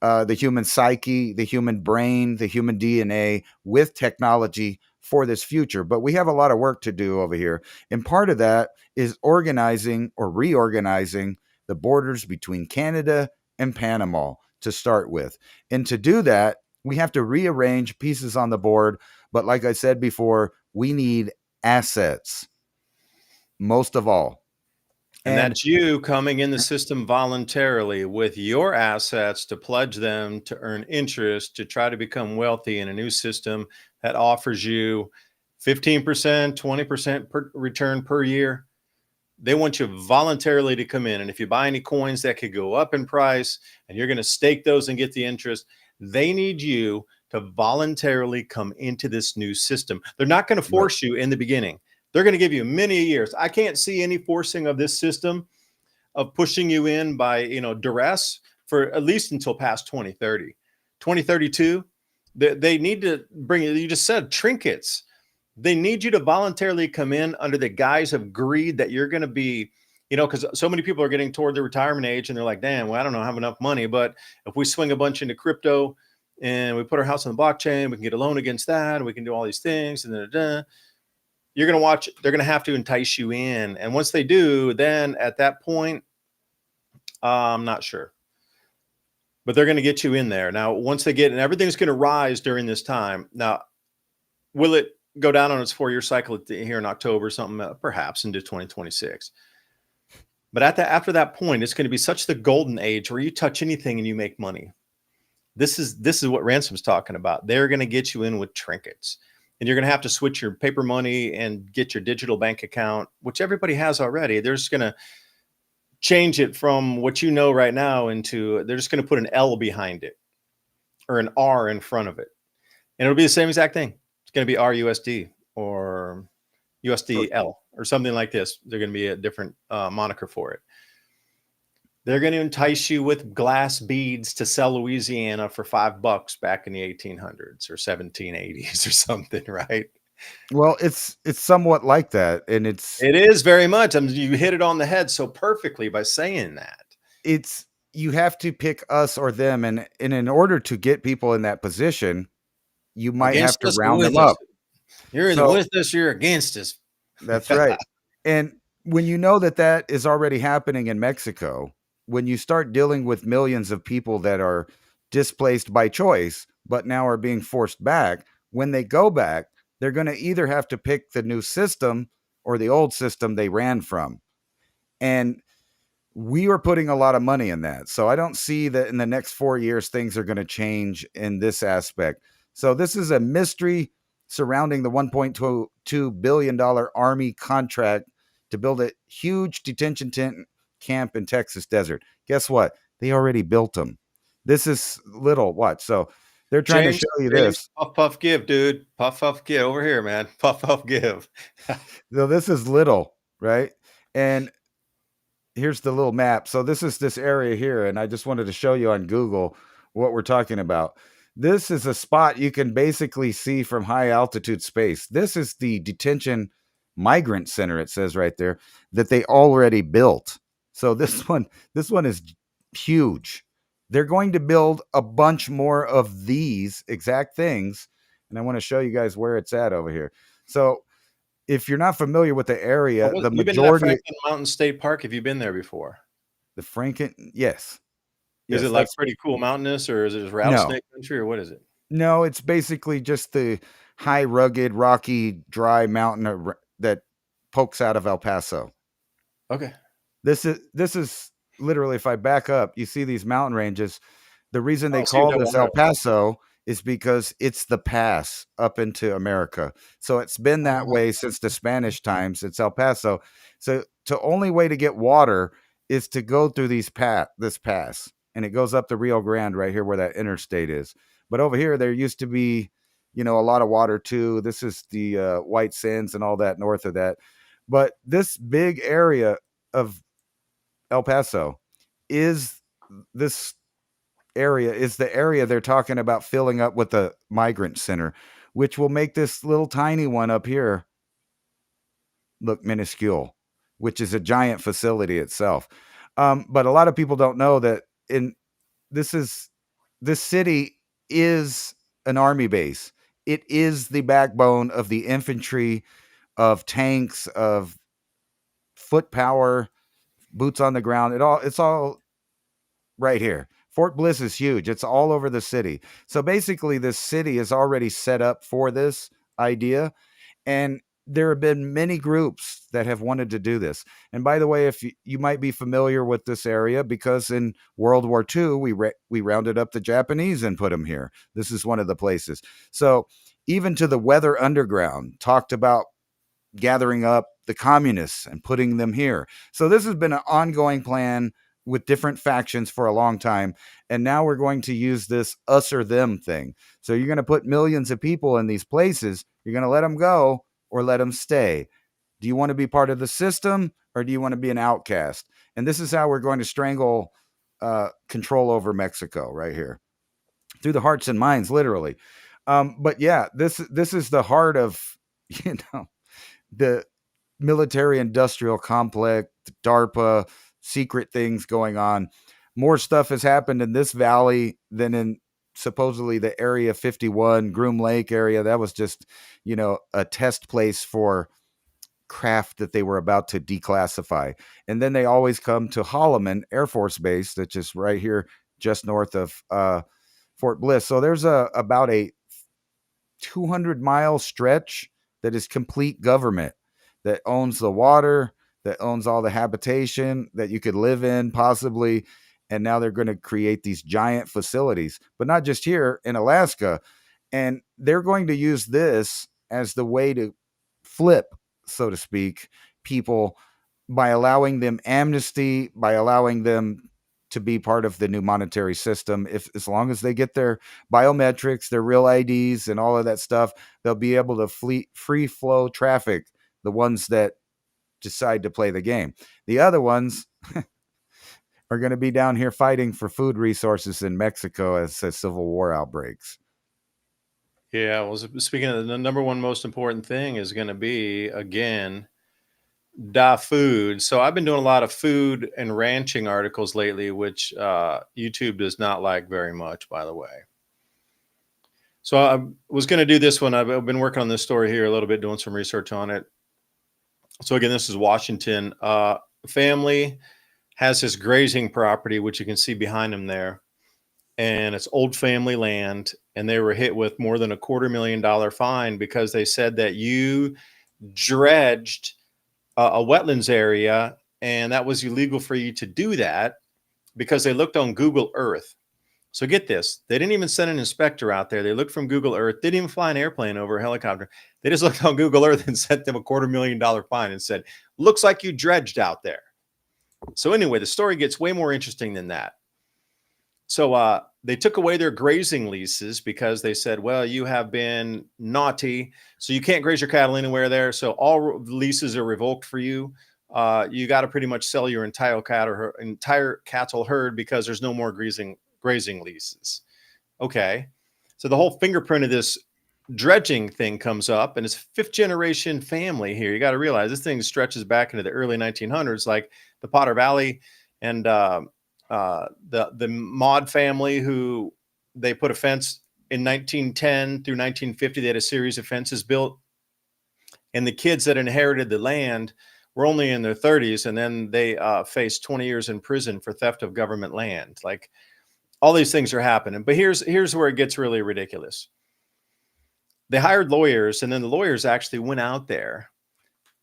the human psyche, the human brain, the human DNA with technology for this future. But we have a lot of work to do over here. And part of that is organizing or reorganizing the borders between Canada and Panama to start with. And to do that, we have to rearrange pieces on the board. But like I said before, we need assets, most of all. And that's you coming in the system voluntarily with your assets to pledge them to earn interest to try to become wealthy in a new system that offers you 15%, 20% per return per year. They want you voluntarily to come in. And if you buy any coins that could go up in price and you're going to stake those and get the interest, they need you to voluntarily come into this new system. They're not going to force you in the beginning. They're going to give you many years. I can't see any forcing of this system of pushing you in by, duress for at least until past 2030. 2032, they need to bring, you just said trinkets. They need you to voluntarily come in under the guise of greed that you're going to be, because so many people are getting toward the retirement age and they're like, damn, well, I don't know, have enough money. But if we swing a bunch into crypto and we put our house on the blockchain, we can get a loan against that and we can do all these things. And then you're going to watch, they're going to have to entice you in. And once they do, then at that point, I'm not sure, but they're going to get you in there. Now, once they get, and everything's going to rise during this time. Now, will it go down on its 4-year cycle here in October, something perhaps into 2026? But after that point, it's going to be such the golden age where you touch anything and you make money. This is what Ransom's talking about. They're going to get you in with trinkets. And you're going to have to switch your paper money and get your digital bank account, which everybody has already. They're just going to change it from what you know right now into, they're just going to put an L behind it or an R in front of it. And it'll be the same exact thing. It's going to be RUSD or USDL or something like this. They're going to be a different moniker for it. They're going to entice you with glass beads to sell Louisiana for $5 back in the 1800s or 1780s or something, right? Well, it's somewhat like that, and it is very much. I mean, you hit it on the head so perfectly by saying that. You have to pick us or them, and in order to get people in that position, you might have to round them up. You're either with us, you're against us. That's right. And when you know that is already happening in Mexico, when you start dealing with millions of people that are displaced by choice, but now are being forced back, when they go back, they're going to either have to pick the new system or the old system they ran from. And we are putting a lot of money in that. So I don't see that in the next 4 years, things are going to change in this aspect. So this is a mystery surrounding the $1.2 billion Army contract to build a huge detention camp in Texas desert. Guess what? They already built them. This is little. Watch. So they're trying to show you this. Puff, puff, give, dude. Puff, puff, give. Over here, man. Puff, puff, give. So this is little, right? And here's the little map. So this is this area here. And I just wanted to show you on Google what we're talking about. This is a spot you can basically see from high altitude space. This is the detention migrant center, it says right there, that they already built. So this one is huge. They're going to build a bunch more of these exact things. And I want to show you guys where it's at over here. So if you're not familiar with the area, the majority... You've been to that Franklin Mountain State Park. Have you been there before? The Franklin, yes. Is it like pretty cool mountainous, or is it just rattlesnake country, or what is it? No, it's basically just the high, rugged, rocky, dry mountain that pokes out of El Paso. Okay. This is literally, if I back up, you see these mountain ranges. The reason they call this El Paso is because it's the pass up into America. So it's been that way since the Spanish times. It's El Paso. So the only way to get water is to go through this pass, and it goes up the Rio Grande right here where that interstate is. But over here, there used to be, a lot of water too. This is the White Sands and all that north of that. But this big area of El Paso is this area is the area they're talking about filling up with the migrant center, which will make this little tiny one up here look minuscule, which is a giant facility itself. But a lot of people don't know that this city is an army base. It is the backbone of the infantry, of tanks, of foot power, boots on the ground. It's all right here. Fort Bliss is huge. It's all over the city. So basically, this city is already set up for this idea. And there have been many groups that have wanted to do this. And by the way, if you might be familiar with this area, because in World War II, we rounded up the Japanese and put them here. This is one of the places. So even to the Weather Underground talked about gathering up the communists and putting them here. So this has been an ongoing plan with different factions for a long time. And now we're going to use this us or them thing. So you're going to put millions of people in these places. You're going to let them go or let them stay. Do you want to be part of the system or do you want to be an outcast? And this is how we're going to strangle control over Mexico right here through the hearts and minds, literally. But yeah, this is the heart of, the military industrial complex, DARPA, secret things going on. More stuff has happened in this valley than in supposedly the Area 51 Groom Lake area. That was just, a test place for craft that they were about to declassify. And then they always come to Holloman Air Force Base, that's just right here, just north of Fort Bliss. So there's about a 200-mile stretch that is complete government, that owns the water, that owns all the habitation that you could live in possibly. And now they're going to create these giant facilities, but not just here in Alaska. And they're going to use this as the way to flip, so to speak, people by allowing them amnesty, by allowing them to be part of the new monetary system. As long as they get their biometrics, their real IDs and all of that stuff, they'll be able to free flow traffic the ones that decide to play the game. The other ones are going to be down here fighting for food resources in Mexico as a civil war outbreaks. Yeah, well, speaking of the number one most important thing is going to be, again, food. So I've been doing a lot of food and ranching articles lately, which YouTube does not like very much, by the way. So I was going to do this one. I've been working on this story here a little bit, doing some research on it. So again, this is Washington. Family has this grazing property, which you can see behind them there. And it's old family land. And they were hit with more than $250,000 fine because they said that you dredged a wetlands area, and that was illegal for you to do that because they looked on Google Earth. So get this, they didn't even send an inspector out there. They looked from Google Earth. They didn't even fly an airplane over a helicopter. They just looked on Google Earth and sent them a $250,000 fine and said, looks like you dredged out there. So anyway, the story gets way more interesting than that. So they took away their grazing leases because they said, well, you have been naughty, so you can't graze your cattle anywhere there. So all leases are revoked for you. You got to pretty much sell your entire cattle herd because there's no more grazing leases. Okay. So the whole fingerprint of this dredging thing comes up, and it's fifth generation family here. You got to realize this thing stretches back into the early 1900s, like the Potter Valley and the Maud family, who they put a fence in 1910 through 1950. They had a series of fences built, and the kids that inherited the land were only in their 30s, and then they faced 20 years in prison for theft of government land. Like, all these things are happening. But here's where it gets really ridiculous. They hired lawyers, and then the lawyers actually went out there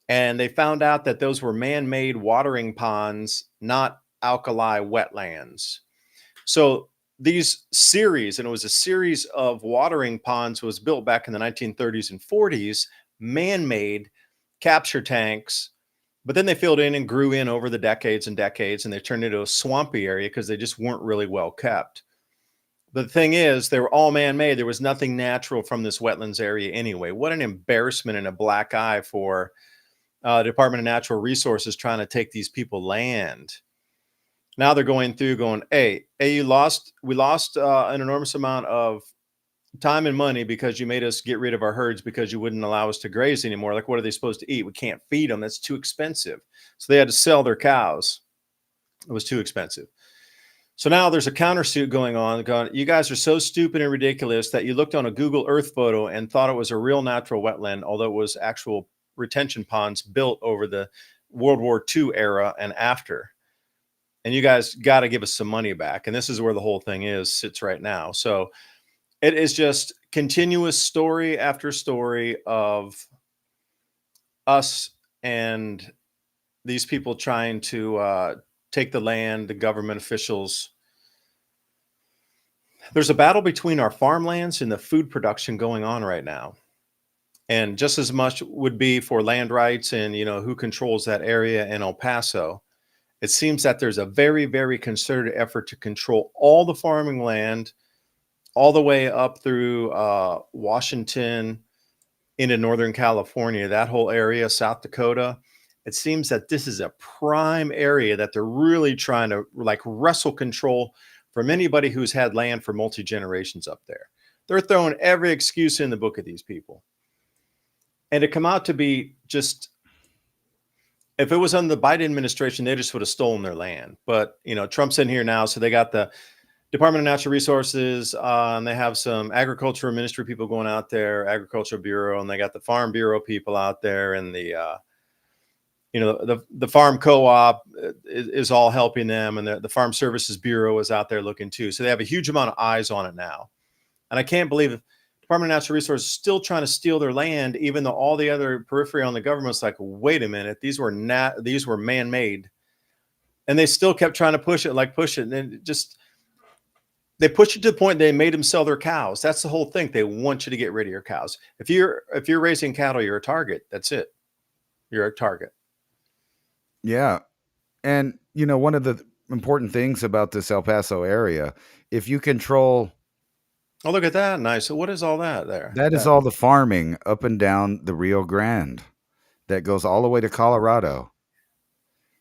and they found out that those were man-made watering ponds, not alkali wetlands. So these series, and it was a series of watering ponds, was built back in the 1930s and 40s, man-made capture tanks, but then they filled in and grew in over the decades and decades, and they turned into a swampy area because they just weren't really well kept. The thing is, they were all man-made. There was nothing natural from this wetlands area anyway. What an embarrassment and a black eye for Department of Natural Resources trying to take these people land. Now they're going through going, hey, we lost an enormous amount of time and money because you made us get rid of our herds because you wouldn't allow us to graze anymore. Like, what are they supposed to eat? We can't feed them. That's too expensive. So they had to sell their cows. It was too expensive. So now there's a countersuit going on. You guys are so stupid and ridiculous that you looked on a Google Earth photo and thought it was a real natural wetland, although it was actual retention ponds built over the World War II era and after. And you guys got to give us some money back. And this is where the whole thing sits right now. So it is just continuous story after story of us and these people trying to take the land, the government officials. There's a battle between our farmlands and the food production going on right now. And just as much would be for land rights and, who controls that area in El Paso. It seems that there's a very, very concerted effort to control all the farming land all the way up through Washington into Northern California, that whole area, South Dakota. It seems that this is a prime area that they're really trying to wrestle control from anybody who's had land for multi-generations up there. They're throwing every excuse in the book of these people. And to come out to be just, if it was under the Biden administration, they just would have stolen their land. But, Trump's in here now. So they got the Department of Natural Resources, and they have some agricultural ministry people going out there, Agricultural Bureau, and they got the Farm Bureau people out there, and the Farm Co-op is all helping them, and the Farm Services Bureau is out there looking too. So they have a huge amount of eyes on it now. And I can't believe Department of Natural Resources is still trying to steal their land, even though all the other periphery on the government's like, wait a minute, these were man-made. And they still kept trying to push it. And then they pushed it to the point they made them sell their cows. That's the whole thing. They want you to get rid of your cows. If you're raising cattle, you're a target. That's it. You're a target. Yeah. And, one of the important things about this El Paso area, if you control... Oh, look at that. Nice. So what is all that there? That is all the farming up and down the Rio Grande that goes all the way to Colorado.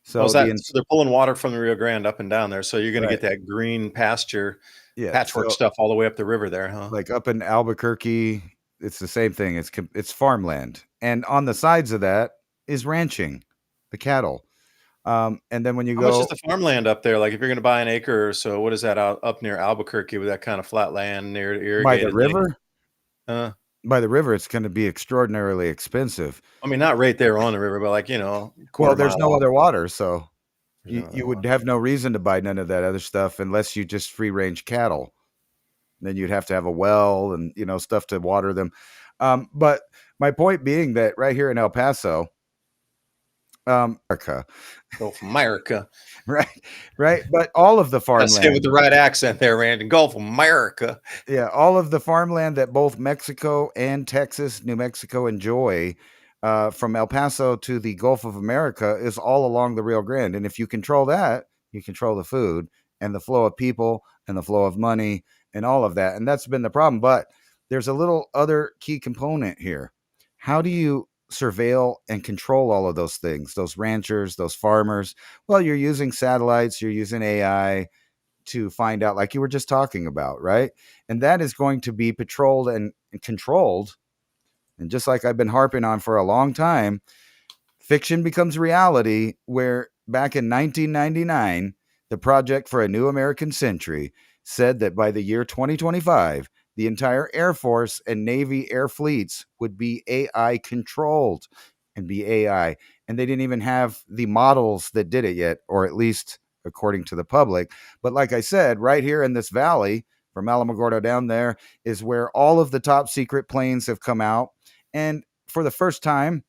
So, so they're pulling water from the Rio Grande up and down there. So you're going to get that green pasture, patchwork stuff all the way up the river there, huh? Like up in Albuquerque, it's the same thing. It's farmland. And on the sides of that is ranching, the cattle. And then when you How much is the farmland up there? Like if you're going to buy an acre or so, what is that up near Albuquerque with that kind of flat land near irrigated? By the river? By the river, it's going to be extraordinarily expensive. I mean, not right there on the river, but well, there's no other water, so you would have no reason to buy none of that other stuff unless you just free range cattle. Then you'd have to have a well and stuff to water them. But my point being that right here in El Paso, America. Gulf America. Right. But all of the farmland. Say with the right accent there, Randy. Gulf America. Yeah, all of the farmland that both Mexico and Texas, New Mexico enjoy, from El Paso to the Gulf of America, is all along the Rio Grande. And if you control that, you control the food and the flow of people and the flow of money and all of that. And that's been the problem. But there's a little other key component here. How do you surveil and control all of those things, those ranchers, those farmers? Well, you're using satellites, you're using AI to find out, like you were just talking about, right? And that is going to be patrolled and controlled. And just like I've been harping on for a long time, fiction becomes reality, where back in 1999, the Project for a New American Century said that by the year 2025, the entire Air Force and Navy air fleets would be AI controlled and be AI. And they didn't even have the models that did it yet, or at least according to the public. But like I said, right here in this valley from Alamogordo down there is where all of the top secret planes have come out. And for the first time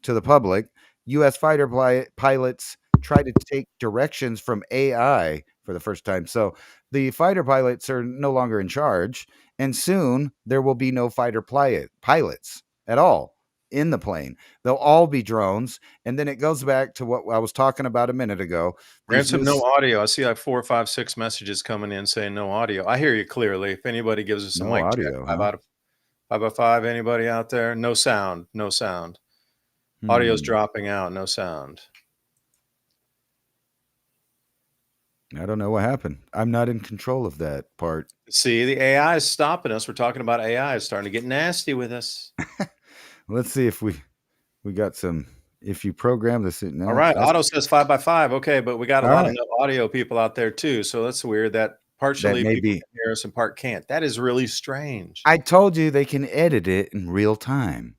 to the public, U.S. fighter pilots try to take directions from AI, for the first time. So the fighter pilots are no longer in charge, and soon there will be no fighter pilots at all in the plane. They'll all be drones. And then it goes back to what I was talking about a minute ago. Ransom, no audio. I see like 4, 5, 6 messages coming in saying no audio. I hear you clearly. If anybody gives us a No mic audio, check, huh? 5 out of 5, anybody out there? No sound. No sound. Audio's dropping out. No sound. I don't know what happened. I'm not in control of that part. See, the AI is stopping us. We're talking about AI. It's starting to get nasty with us. Let's see if we got some. If you program this, no, All right. Otto says 5 by 5. Okay, but we got a All lot right. of no audio people out there too. So that's weird. That partially may people be- can hear us and part can't. That is really strange. I told you they can edit it in real time.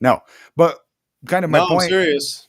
No, but kind of my No, I'm point. serious.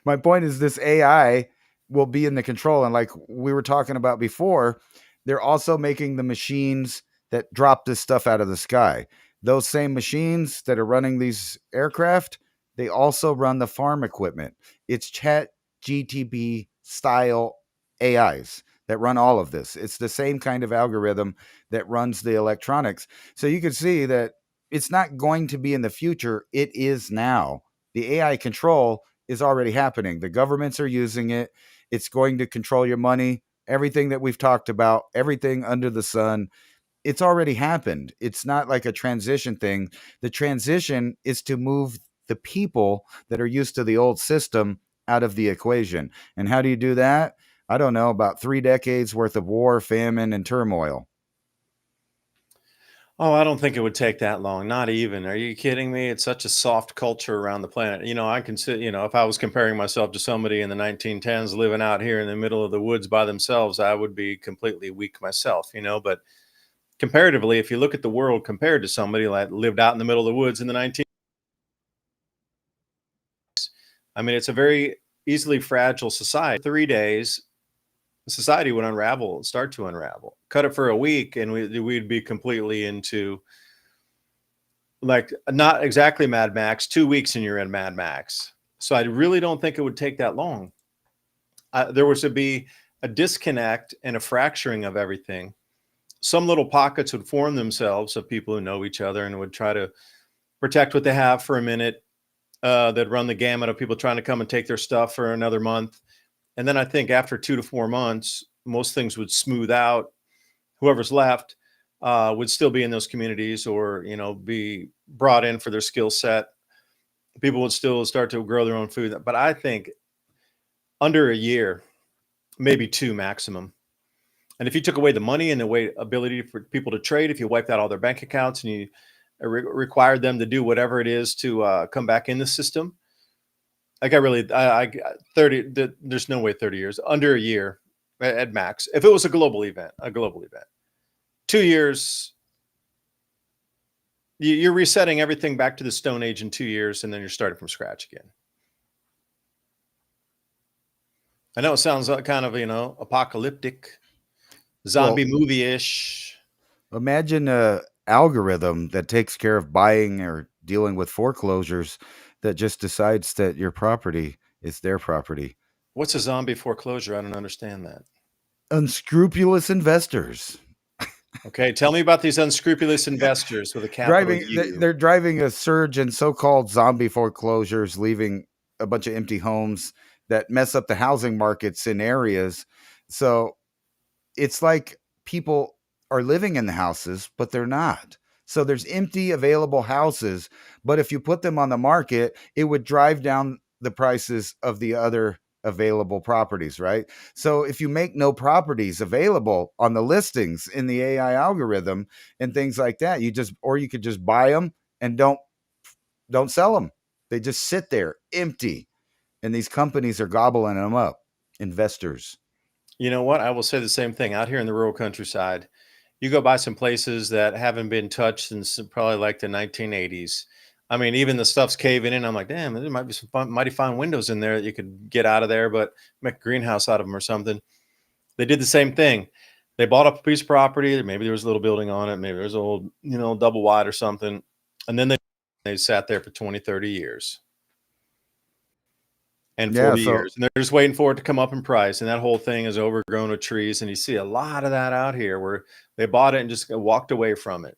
My point is this AI will be in the control. And like we were talking about before, they're also making the machines that drop this stuff out of the sky. Those same machines that are running these aircraft, they also run the farm equipment. It's chat GTP style AIs that run all of this. It's the same kind of algorithm that runs the electronics. So you can see that it's not going to be in the future. It is now. The AI control is already happening. The governments are using it. It's going to control your money, everything that we've talked about, everything under the sun. It's already happened. It's not like a transition thing. The transition is to move the people that are used to the old system out of the equation. And how do you do that? I don't know, about 3 decades worth of war, famine, and turmoil. Oh, I don't think it would take that long. Not even. Are you kidding me? It's such a soft culture around the planet. You know, I can sit, you know, if I was comparing myself to somebody in the 1910s living out here in the middle of the woods by themselves, I would be completely weak myself, you know. But comparatively, if you look at the world compared to somebody that lived out in the middle of the woods in the 19, I mean, it's a very easily fragile society. 3 days, the society would unravel, start to unravel. Cut it for a week, and we'd be completely into, like, not exactly Mad Max. 2 weeks and you're in Mad Max. So I really don't think it would take that long. There was to be a disconnect and a fracturing of everything. Some little pockets would form themselves of people who know each other and would try to protect what they have for a minute. They'd run the gamut of people trying to come and take their stuff for another month. And then I think after 2 to 4 months, most things would smooth out. Whoever's left would still be in those communities, or, you know, be brought in for their skill set. People would still start to grow their own food. But I think under a year, maybe 2 maximum. And if you took away the money and the ability for people to trade, if you wiped out all their bank accounts and you required them to do whatever it is to come back in the system, like I 30, there's no way 30 years, under a year at max. If it was a global event, 2 years, you're resetting everything back to the Stone Age in 2 years, and then you're starting from scratch again. I know it sounds kind of, you know, apocalyptic, zombie movie-ish. Imagine a algorithm that takes care of buying or dealing with foreclosures that just decides that your property is their property. What's a zombie foreclosure? I don't understand that. Unscrupulous investors. Okay, tell me about these unscrupulous investors with a capital U. They're driving a surge in so-called zombie foreclosures, leaving a bunch of empty homes that mess up the housing markets in areas. So it's like people are living in the houses, but they're not. So there's empty available houses, but if you put them on the market, it would drive down the prices of the other available properties, right? So if you make no properties available on the listings in the AI algorithm and things like that, you could just buy them and don't sell them. They just sit there empty, and these companies are gobbling them up. Investors. You know what? I will say the same thing out here in the rural countryside. You go by some places that haven't been touched since probably like the 1980s. I mean, even the stuff's caving in. I'm like, damn, there might be some mighty fine windows in there that you could get out of there, but make a greenhouse out of them or something. They did the same thing. They bought up a piece of property. Maybe there was a little building on it. Maybe there was an old, you know, double wide or something. And then they sat there for 20, 30 years. and Yeah. 40 So years. And they're just waiting for it to come up in price. And that whole thing is overgrown with trees. And you see a lot of that out here where they bought it and just walked away from it.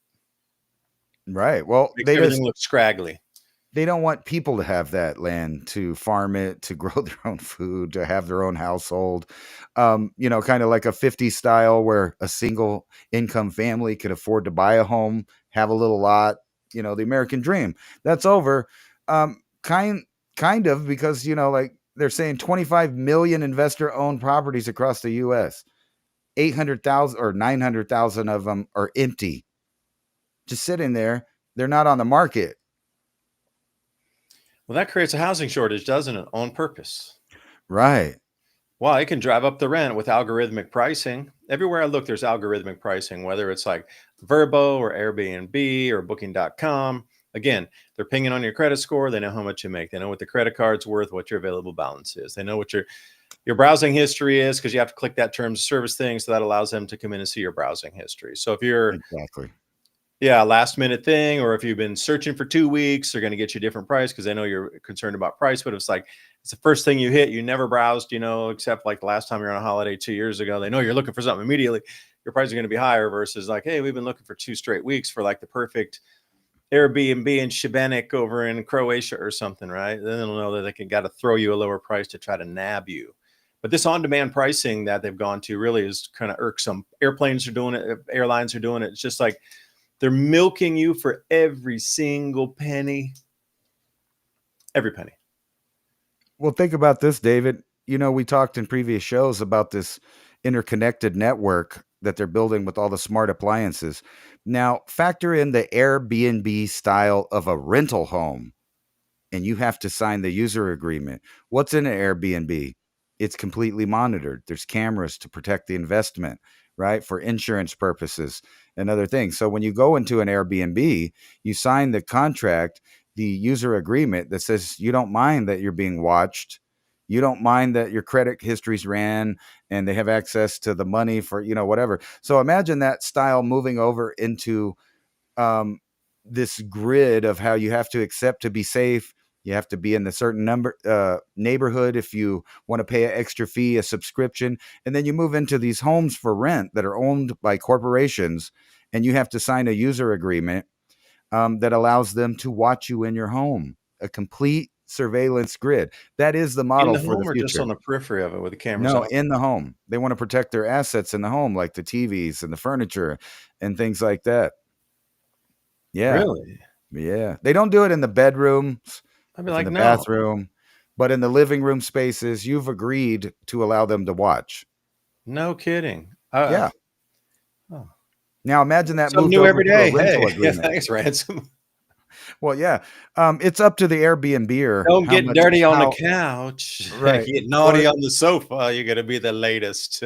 right. Well, Makes everything look scraggly. they don't want people to have that land to farm it, to grow their own food, to have their own household. You know, kind of like a 50s style where a single income family could afford to buy a home, have a little lot, you know, the American dream. That's over. Kind of, because, you know, like they're saying 25 million investor owned properties across the US. 800,000 or 900,000 of them are empty, just sitting there. They're not on the market. Well, that creates a housing shortage, doesn't it? On purpose. Right. Well, it can drive up the rent with algorithmic pricing. Everywhere I look, there's algorithmic pricing, whether it's like Verbo or Airbnb or Booking.com. Again, they're pinging on your credit score. They know how much you make. They know what the credit card's worth, what your available balance is. They know what your browsing history is, because you have to click that terms of service thing. So that allows them to come in and see your browsing history. So if you're Exactly. last minute thing, or if you've been searching for 2 weeks, they're going to get you a different price because they know you're concerned about price. But it's like, it's the first thing you hit. You never browsed, you know, except like the last time you're on a holiday 2 years ago. They know you're looking for something immediately. Your price is going to be higher versus like, hey, we've been looking for 2 straight weeks for like the perfect Airbnb in Šibenik over in Croatia or something, right? Then they'll know that they got to throw you a lower price to try to nab you. But this on-demand pricing that they've gone to really is kind of irksome. Airplanes are doing it. Airlines are doing it. It's just like they're milking you for every single penny. Every penny. Well, think about this, David. You know, we talked in previous shows about this interconnected network that they're building with all the smart appliances. Now, factor in the Airbnb style of a rental home, and you have to sign the user agreement. What's in an Airbnb? It's completely monitored. There's cameras to protect the investment, right? For insurance purposes and other things. So when you go into an Airbnb, you sign the contract, the user agreement that says you don't mind that you're being watched. You don't mind that your credit histories ran and they have access to the money for, you know, whatever. So imagine that style moving over into this grid of how you have to accept to be safe. You have to be in the certain neighborhood if you want to pay an extra fee, a subscription. And then you move into these homes for rent that are owned by corporations, and you have to sign a user agreement that allows them to watch you in your home. A complete surveillance grid. That is the model in the for home the or future. just on the periphery of it with the cameras No, out? in the home. They want to protect their assets in the home, like the TVs and the furniture and things like that. Yeah. Really? Yeah. They don't do it in the bedrooms, I'd be in like, the no. bathroom, but in the living room spaces, you've agreed to allow them to watch. No kidding. Yeah. Oh. Now imagine that Something moved new over every to a day. rental Hey, agreement. thanks, Ransom. Well, yeah. It's up to the Airbnb. Don't get dirty on the couch. Right. Get naughty Or on the sofa. You're going to be the latest.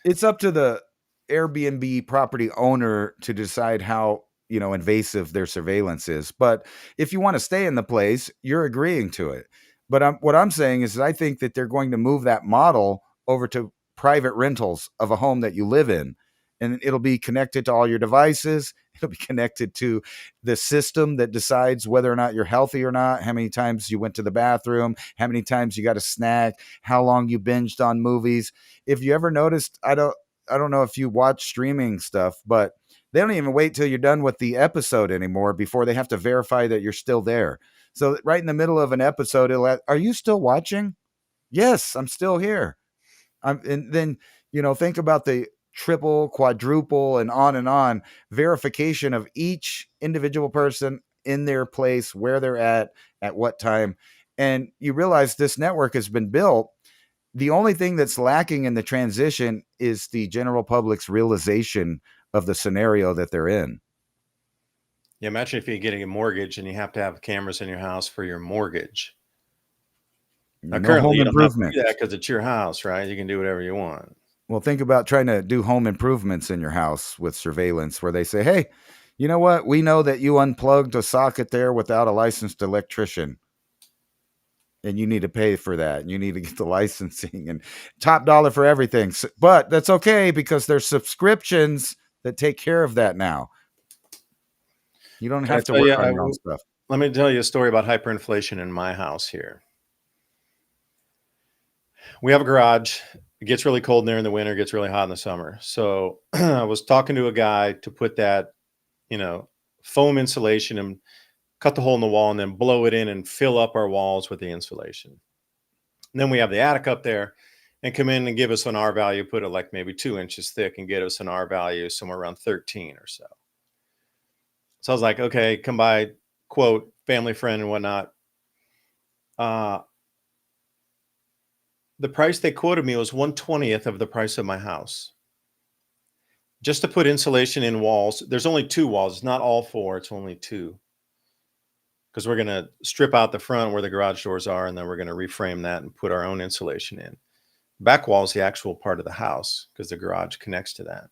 it's up to the Airbnb property owner to decide how, you know, invasive their surveillance is. But if you want to stay in the place, you're agreeing to it. But what I'm saying is I think that they're going to move that model over to private rentals of a home that you live in. And it'll be connected to all your devices. It'll be connected to the system that decides whether or not you're healthy or not, how many times you went to the bathroom, how many times you got a snack, how long you binged on movies. If you ever noticed, I don't know if you watch streaming stuff, but they don't even wait till you're done with the episode anymore before they have to verify that you're still there. So right in the middle of an episode, are you still watching? Yes, I'm still here. And then, you know, think about the triple, quadruple, and on verification of each individual person in their place, where they're at what time. And you realize this network has been built. The only thing that's lacking in the transition is the general public's realization of the scenario that they're in. Yeah, imagine if you're getting a mortgage and you have to have cameras in your house for your mortgage. Now, No currently, home you don't have to improvement. do that because it's your house, right? You can do whatever you want. Well, think about trying to do home improvements in your house with surveillance where they say, hey, you know what? We know that you unplugged a socket there without a licensed electrician. And you need to pay for that. And you need to get the licensing and top dollar for everything. But that's okay because there's subscriptions that take care of that now. You don't have to work on your own stuff. Let me tell you a story about hyperinflation in my house here. We have a garage. It gets really cold in there in the winter, gets really hot in the summer. So I was talking to a guy to put that, foam insulation and cut the hole in the wall and then blow it in and fill up our walls with the insulation. And then we have the attic up there and come in and give us an R value, put it like maybe 2 inches thick and get us an R value somewhere around 13 or so. So I was like, okay, come by, quote, family friend and whatnot. The price they quoted me was 1/20th of the price of my house. Just to put insulation in walls. There's only 2 walls. It's not all 4. It's only 2. Because we're going to strip out the front where the garage doors are, and then we're going to reframe that and put our own insulation in. Back wall is the actual part of the house because the garage connects to that.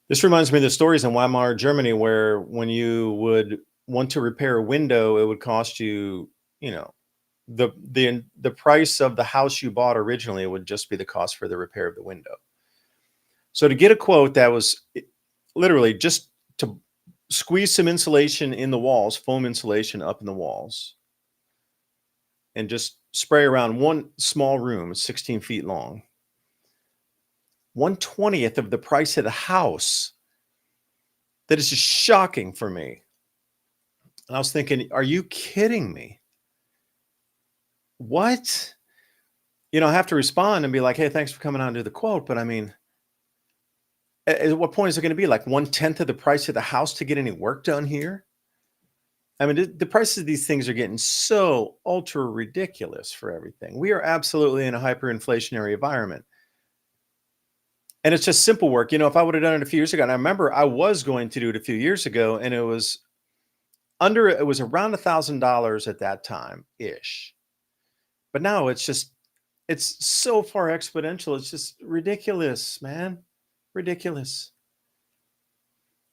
This reminds me of the stories in Weimar, Germany, where when you would want to repair a window, it would cost you, the price of the house you bought originally would just be the cost for the repair of the window. So to get a quote that was literally just to squeeze some insulation in the walls, foam insulation up in the walls, and just spray around one small room, it's 16 feet long, 1/20th of the price of the house. That is just shocking for me. And I was thinking, are you kidding me? What? I have to respond and be like, hey, thanks for coming on and do the quote. But I mean, at what point is it going to be like 1/10 of the price of the house to get any work done here? I mean, the prices of these things are getting so ultra ridiculous for everything. We are absolutely in a hyperinflationary environment. And it's just simple work. If I would have done it a few years ago, and I remember I was going to do it a few years ago, and it was around $1,000 at that time ish. But now it's so far exponential. It's just ridiculous, man. Ridiculous.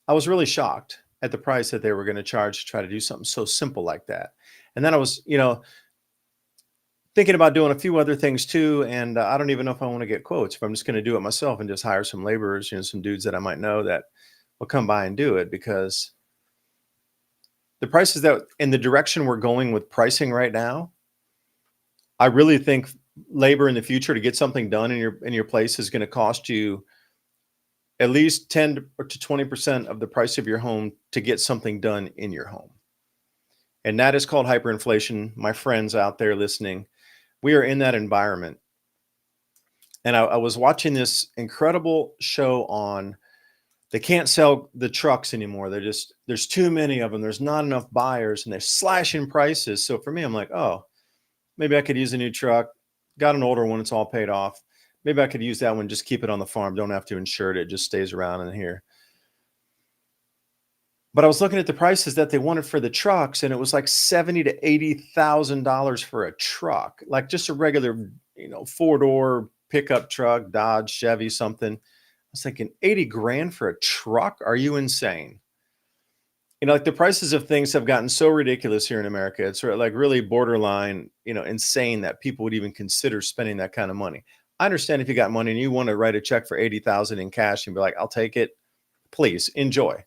I was really shocked at the price that they were going to charge to try to do something so simple like that. And then I was, thinking about doing a few other things too. And I don't even know if I want to get quotes, if I'm just going to do it myself and just hire some laborers, some dudes that I might know that will come by and do it, because the prices that in the direction we're going with pricing right now, I really think labor in the future to get something done in your place is going to cost you at least 10 to 20% of the price of your home to get something done in your home. And that is called hyperinflation. My friends out there listening, we are in that environment. And I was watching this incredible show on, they can't sell the trucks anymore. There's too many of them. There's not enough buyers and they're slashing prices. So for me, I'm like, oh, maybe I could use a new truck. Got an older one. It's all paid off. Maybe I could use that one. Just keep it on the farm. Don't have to insure it. It just stays around in here. But I was looking at the prices that they wanted for the trucks, and it was like $70,000 to $80,000 for a truck, like just a regular, 4-door pickup truck, Dodge, Chevy, something. I was thinking, 80 grand for a truck? Are you insane? Like the prices of things have gotten so ridiculous here in America. It's like really borderline, insane that people would even consider spending that kind of money. I understand if you got money and you want to write a check for $80,000 in cash and be like, I'll take it. Please enjoy.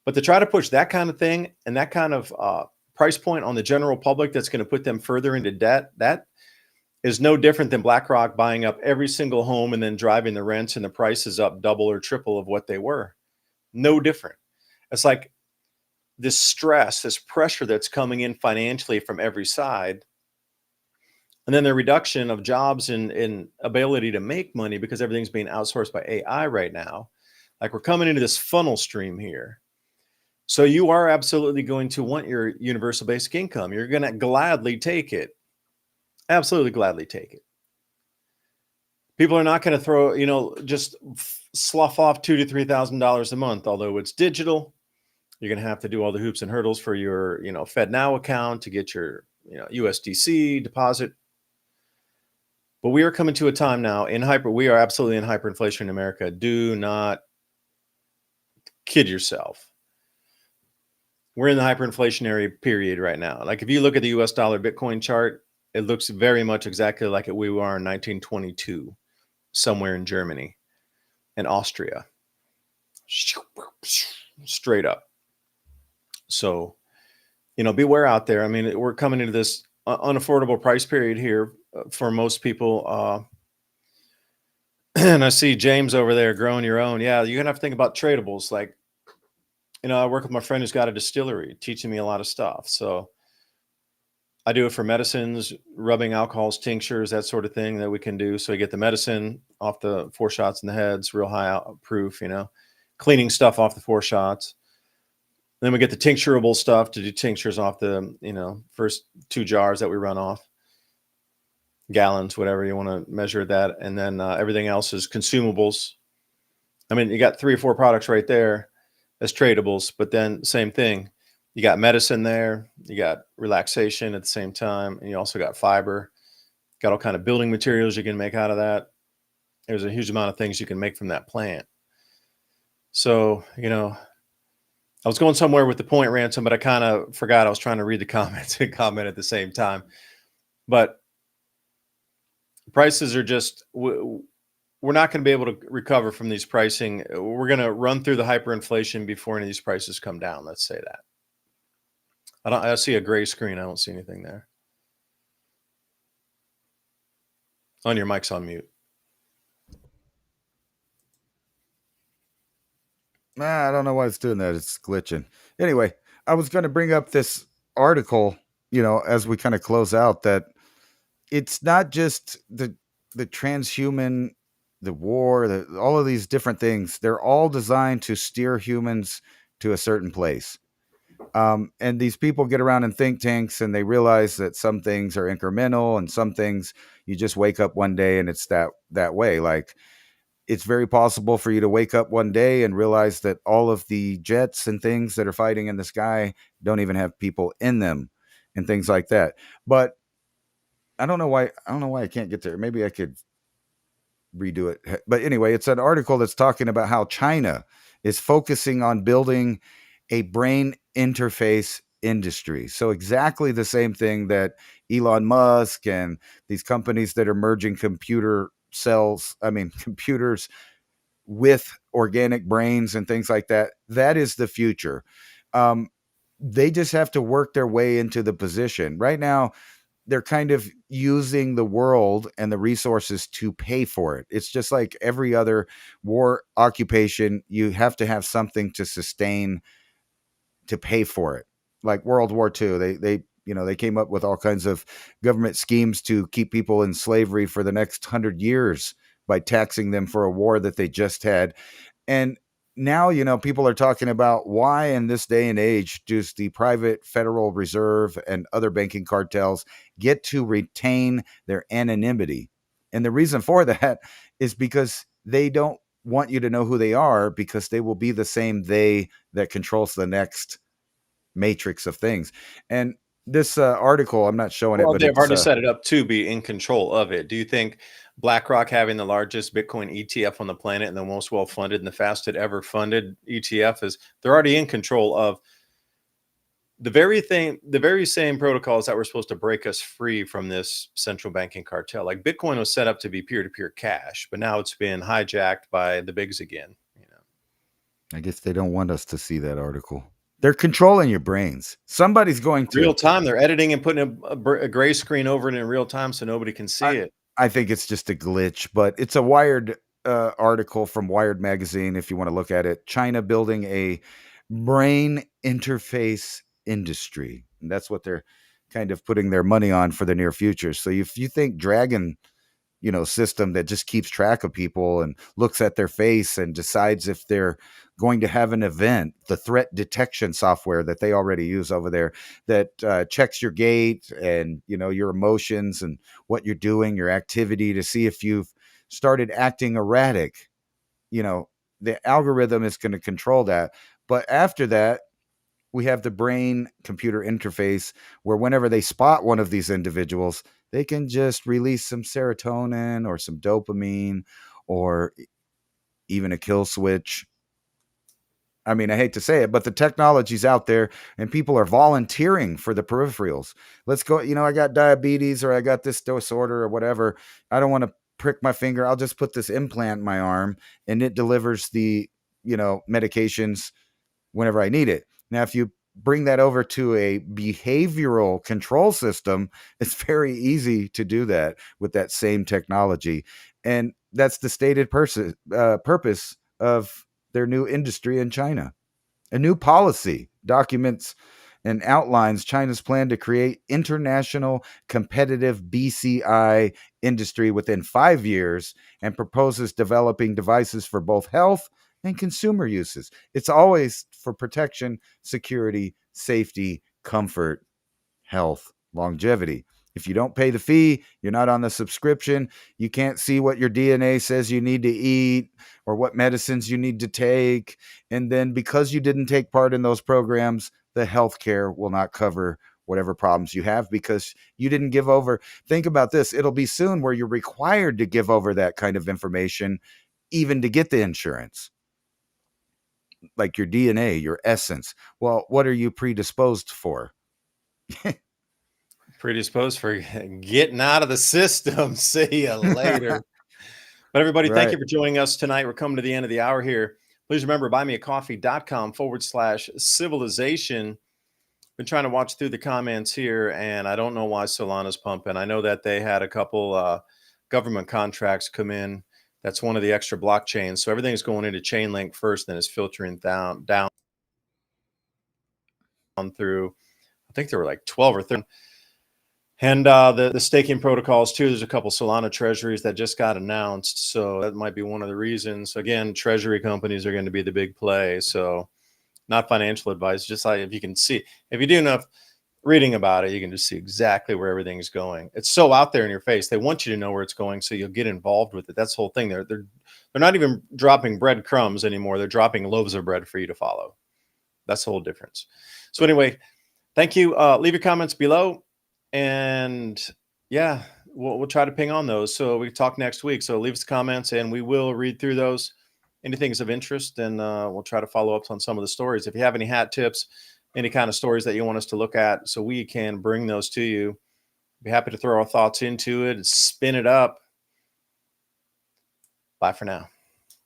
But to try to push that kind of thing and that kind of price point on the general public that's going to put them further into debt, that is no different than BlackRock buying up every single home and then driving the rents and the prices up double or triple of what they were. No different. It's like this stress, this pressure that's coming in financially from every side. And then the reduction of jobs and ability to make money because everything's being outsourced by AI right now. Like we're coming into this funnel stream here. So you are absolutely going to want your universal basic income. You're going to gladly take it. Absolutely gladly take it. People are not going to throw, just slough off $2,000 to $3,000 a month, although it's digital. You're going to have to do all the hoops and hurdles for your, FedNow account to get your, USDC deposit. But we are coming to a time now we are absolutely in hyperinflation in America. Do not kid yourself. We're in the hyperinflationary period right now. Like if you look at the US dollar Bitcoin chart, it looks very much exactly like we were in 1922, somewhere in Germany and Austria. Straight up. So, beware out there. I mean, we're coming into this unaffordable price period here for most people. And I see James over there growing your own. Yeah, you're gonna have to think about tradables. Like, I work with my friend who's got a distillery, teaching me a lot of stuff. So I do it for medicines, rubbing alcohols, tinctures, that sort of thing that we can do. So we get the medicine off the 4 shots in the heads, real high proof, cleaning stuff off the 4 shots. Then we get the tincturable stuff to do tinctures off the, first 2 jars that we run off, gallons, whatever you want to measure that. And then everything else is consumables. I mean, you got 3 or 4 products right there as tradables, but then same thing. You got medicine there, you got relaxation at the same time, and you also got fiber, got all kind of building materials you can make out of that. There's a huge amount of things you can make from that plant. So, I was going somewhere with the point, Ransom, but I kind of forgot. I was trying to read the comments and comment at the same time. But prices are just, we're not going to be able to recover from these pricing. We're going to run through the hyperinflation before any of these prices come down. Let's say that. I see a gray screen. I don't see anything there. On your mic's on mute. I don't know why it's doing that. It's glitching. Anyway, I was going to bring up this article, as we kind of close out, that it's not just the transhuman, the war, all of these different things. They're all designed to steer humans to a certain place. And these people get around in think tanks and they realize that some things are incremental and some things you just wake up one day and it's that way. Like, it's very possible for you to wake up one day and realize that all of the jets and things that are fighting in the sky don't even have people in them and things like that. But I don't know why I can't get there. Maybe I could redo it. But anyway, it's an article that's talking about how China is focusing on building a brain interface industry. So exactly the same thing that Elon Musk and these companies that are merging computers with organic brains and things like that. That is the future. They just have to work their way into the position. Right now, they're kind of using the world and the resources to pay for it. It's just like every other war occupation. You have to have something to sustain, to pay for it. Like World War II, they came up with all kinds of government schemes to keep people in slavery for the next 100 years by taxing them for a war that they just had. And now, people are talking about why in this day and age does the private Federal Reserve and other banking cartels get to retain their anonymity. And the reason for that is because they don't want you to know who they are, because they will be the same they that controls the next matrix of things. And this article, I'm not showing it, but they've already set it up to be in control of it. Do you think BlackRock, having the largest Bitcoin ETF on the planet and the most well-funded and the fastest ever funded ETF, they're already in control of the very same protocols that were supposed to break us free from this central banking cartel? Like, Bitcoin was set up to be peer-to-peer cash, but now it's been hijacked by the bigs again. I guess they don't want us to see that article. They're controlling your brains. Somebody's going to real time. They're editing and putting a gray screen over it in real time so nobody can see it. I think it's just a glitch, but it's a Wired article from Wired magazine. If you want to look at it, China building a brain interface industry. And that's what they're kind of putting their money on for the near future. So if you think Dragon, system that just keeps track of people and looks at their face and decides if they're going to have an event, the threat detection software that they already use over there that checks your gait and, your emotions and what you're doing, your activity, to see if you've started acting erratic, the algorithm is going to control that. But after that, we have the brain computer interface where whenever they spot one of these individuals, they can just release some serotonin or some dopamine or even a kill switch. I mean, I hate to say it, but the technology's out there and people are volunteering for the peripherals. Let's go, I got diabetes or I got this disorder or whatever. I don't want to prick my finger. I'll just put this implant in my arm and it delivers the, medications whenever I need it. Now, if you bring that over to a behavioral control system, it's very easy to do that with that same technology. And that's the stated purpose of their new industry in China. A new policy documents and outlines China's plan to create international competitive BCI industry within 5 years and proposes developing devices for both health and consumer uses. It's always for protection, security, safety, comfort, health, longevity. If you don't pay the fee, you're not on the subscription, you can't see what your DNA says you need to eat or what medicines you need to take. And then because you didn't take part in those programs, the healthcare will not cover whatever problems you have because you didn't give over. Think about this. It'll be soon where you're required to give over that kind of information, even to get the insurance. Like your DNA, your essence. Well, what are you predisposed for? Predisposed for getting out of the system. See you later. But everybody, thank you for joining us tonight. We're coming to the end of the hour here. Please remember, buymeacoffee.com/civilization. Been trying to watch through the comments here, and I don't know why Solana's pumping. I know that they had a couple government contracts come in. That's one of the extra blockchains. So everything's going into Chainlink first, then it's filtering down through, I think there were like 12 or 13. And the staking protocols too. There's a couple Solana treasuries that just got announced. So that might be one of the reasons. Again, treasury companies are going to be the big play. So not financial advice, just like if you can see, if you do enough reading about it, you can just see exactly where everything's going. It's so out there in your face. They want you to know where it's going, so you'll get involved with it. That's the whole thing. They're not even dropping breadcrumbs anymore. They're dropping loaves of bread for you to follow. That's the whole difference. So anyway, thank you. Leave your comments below, and yeah, we'll try to ping on those. So we talk next week. So leave us comments, and we will read through those. Anything's of interest, and we'll try to follow up on some of the stories. If you have any hat tips, any kind of stories that you want us to look at, so we can bring those to you, be happy to throw our thoughts into it and spin it up. Bye for now.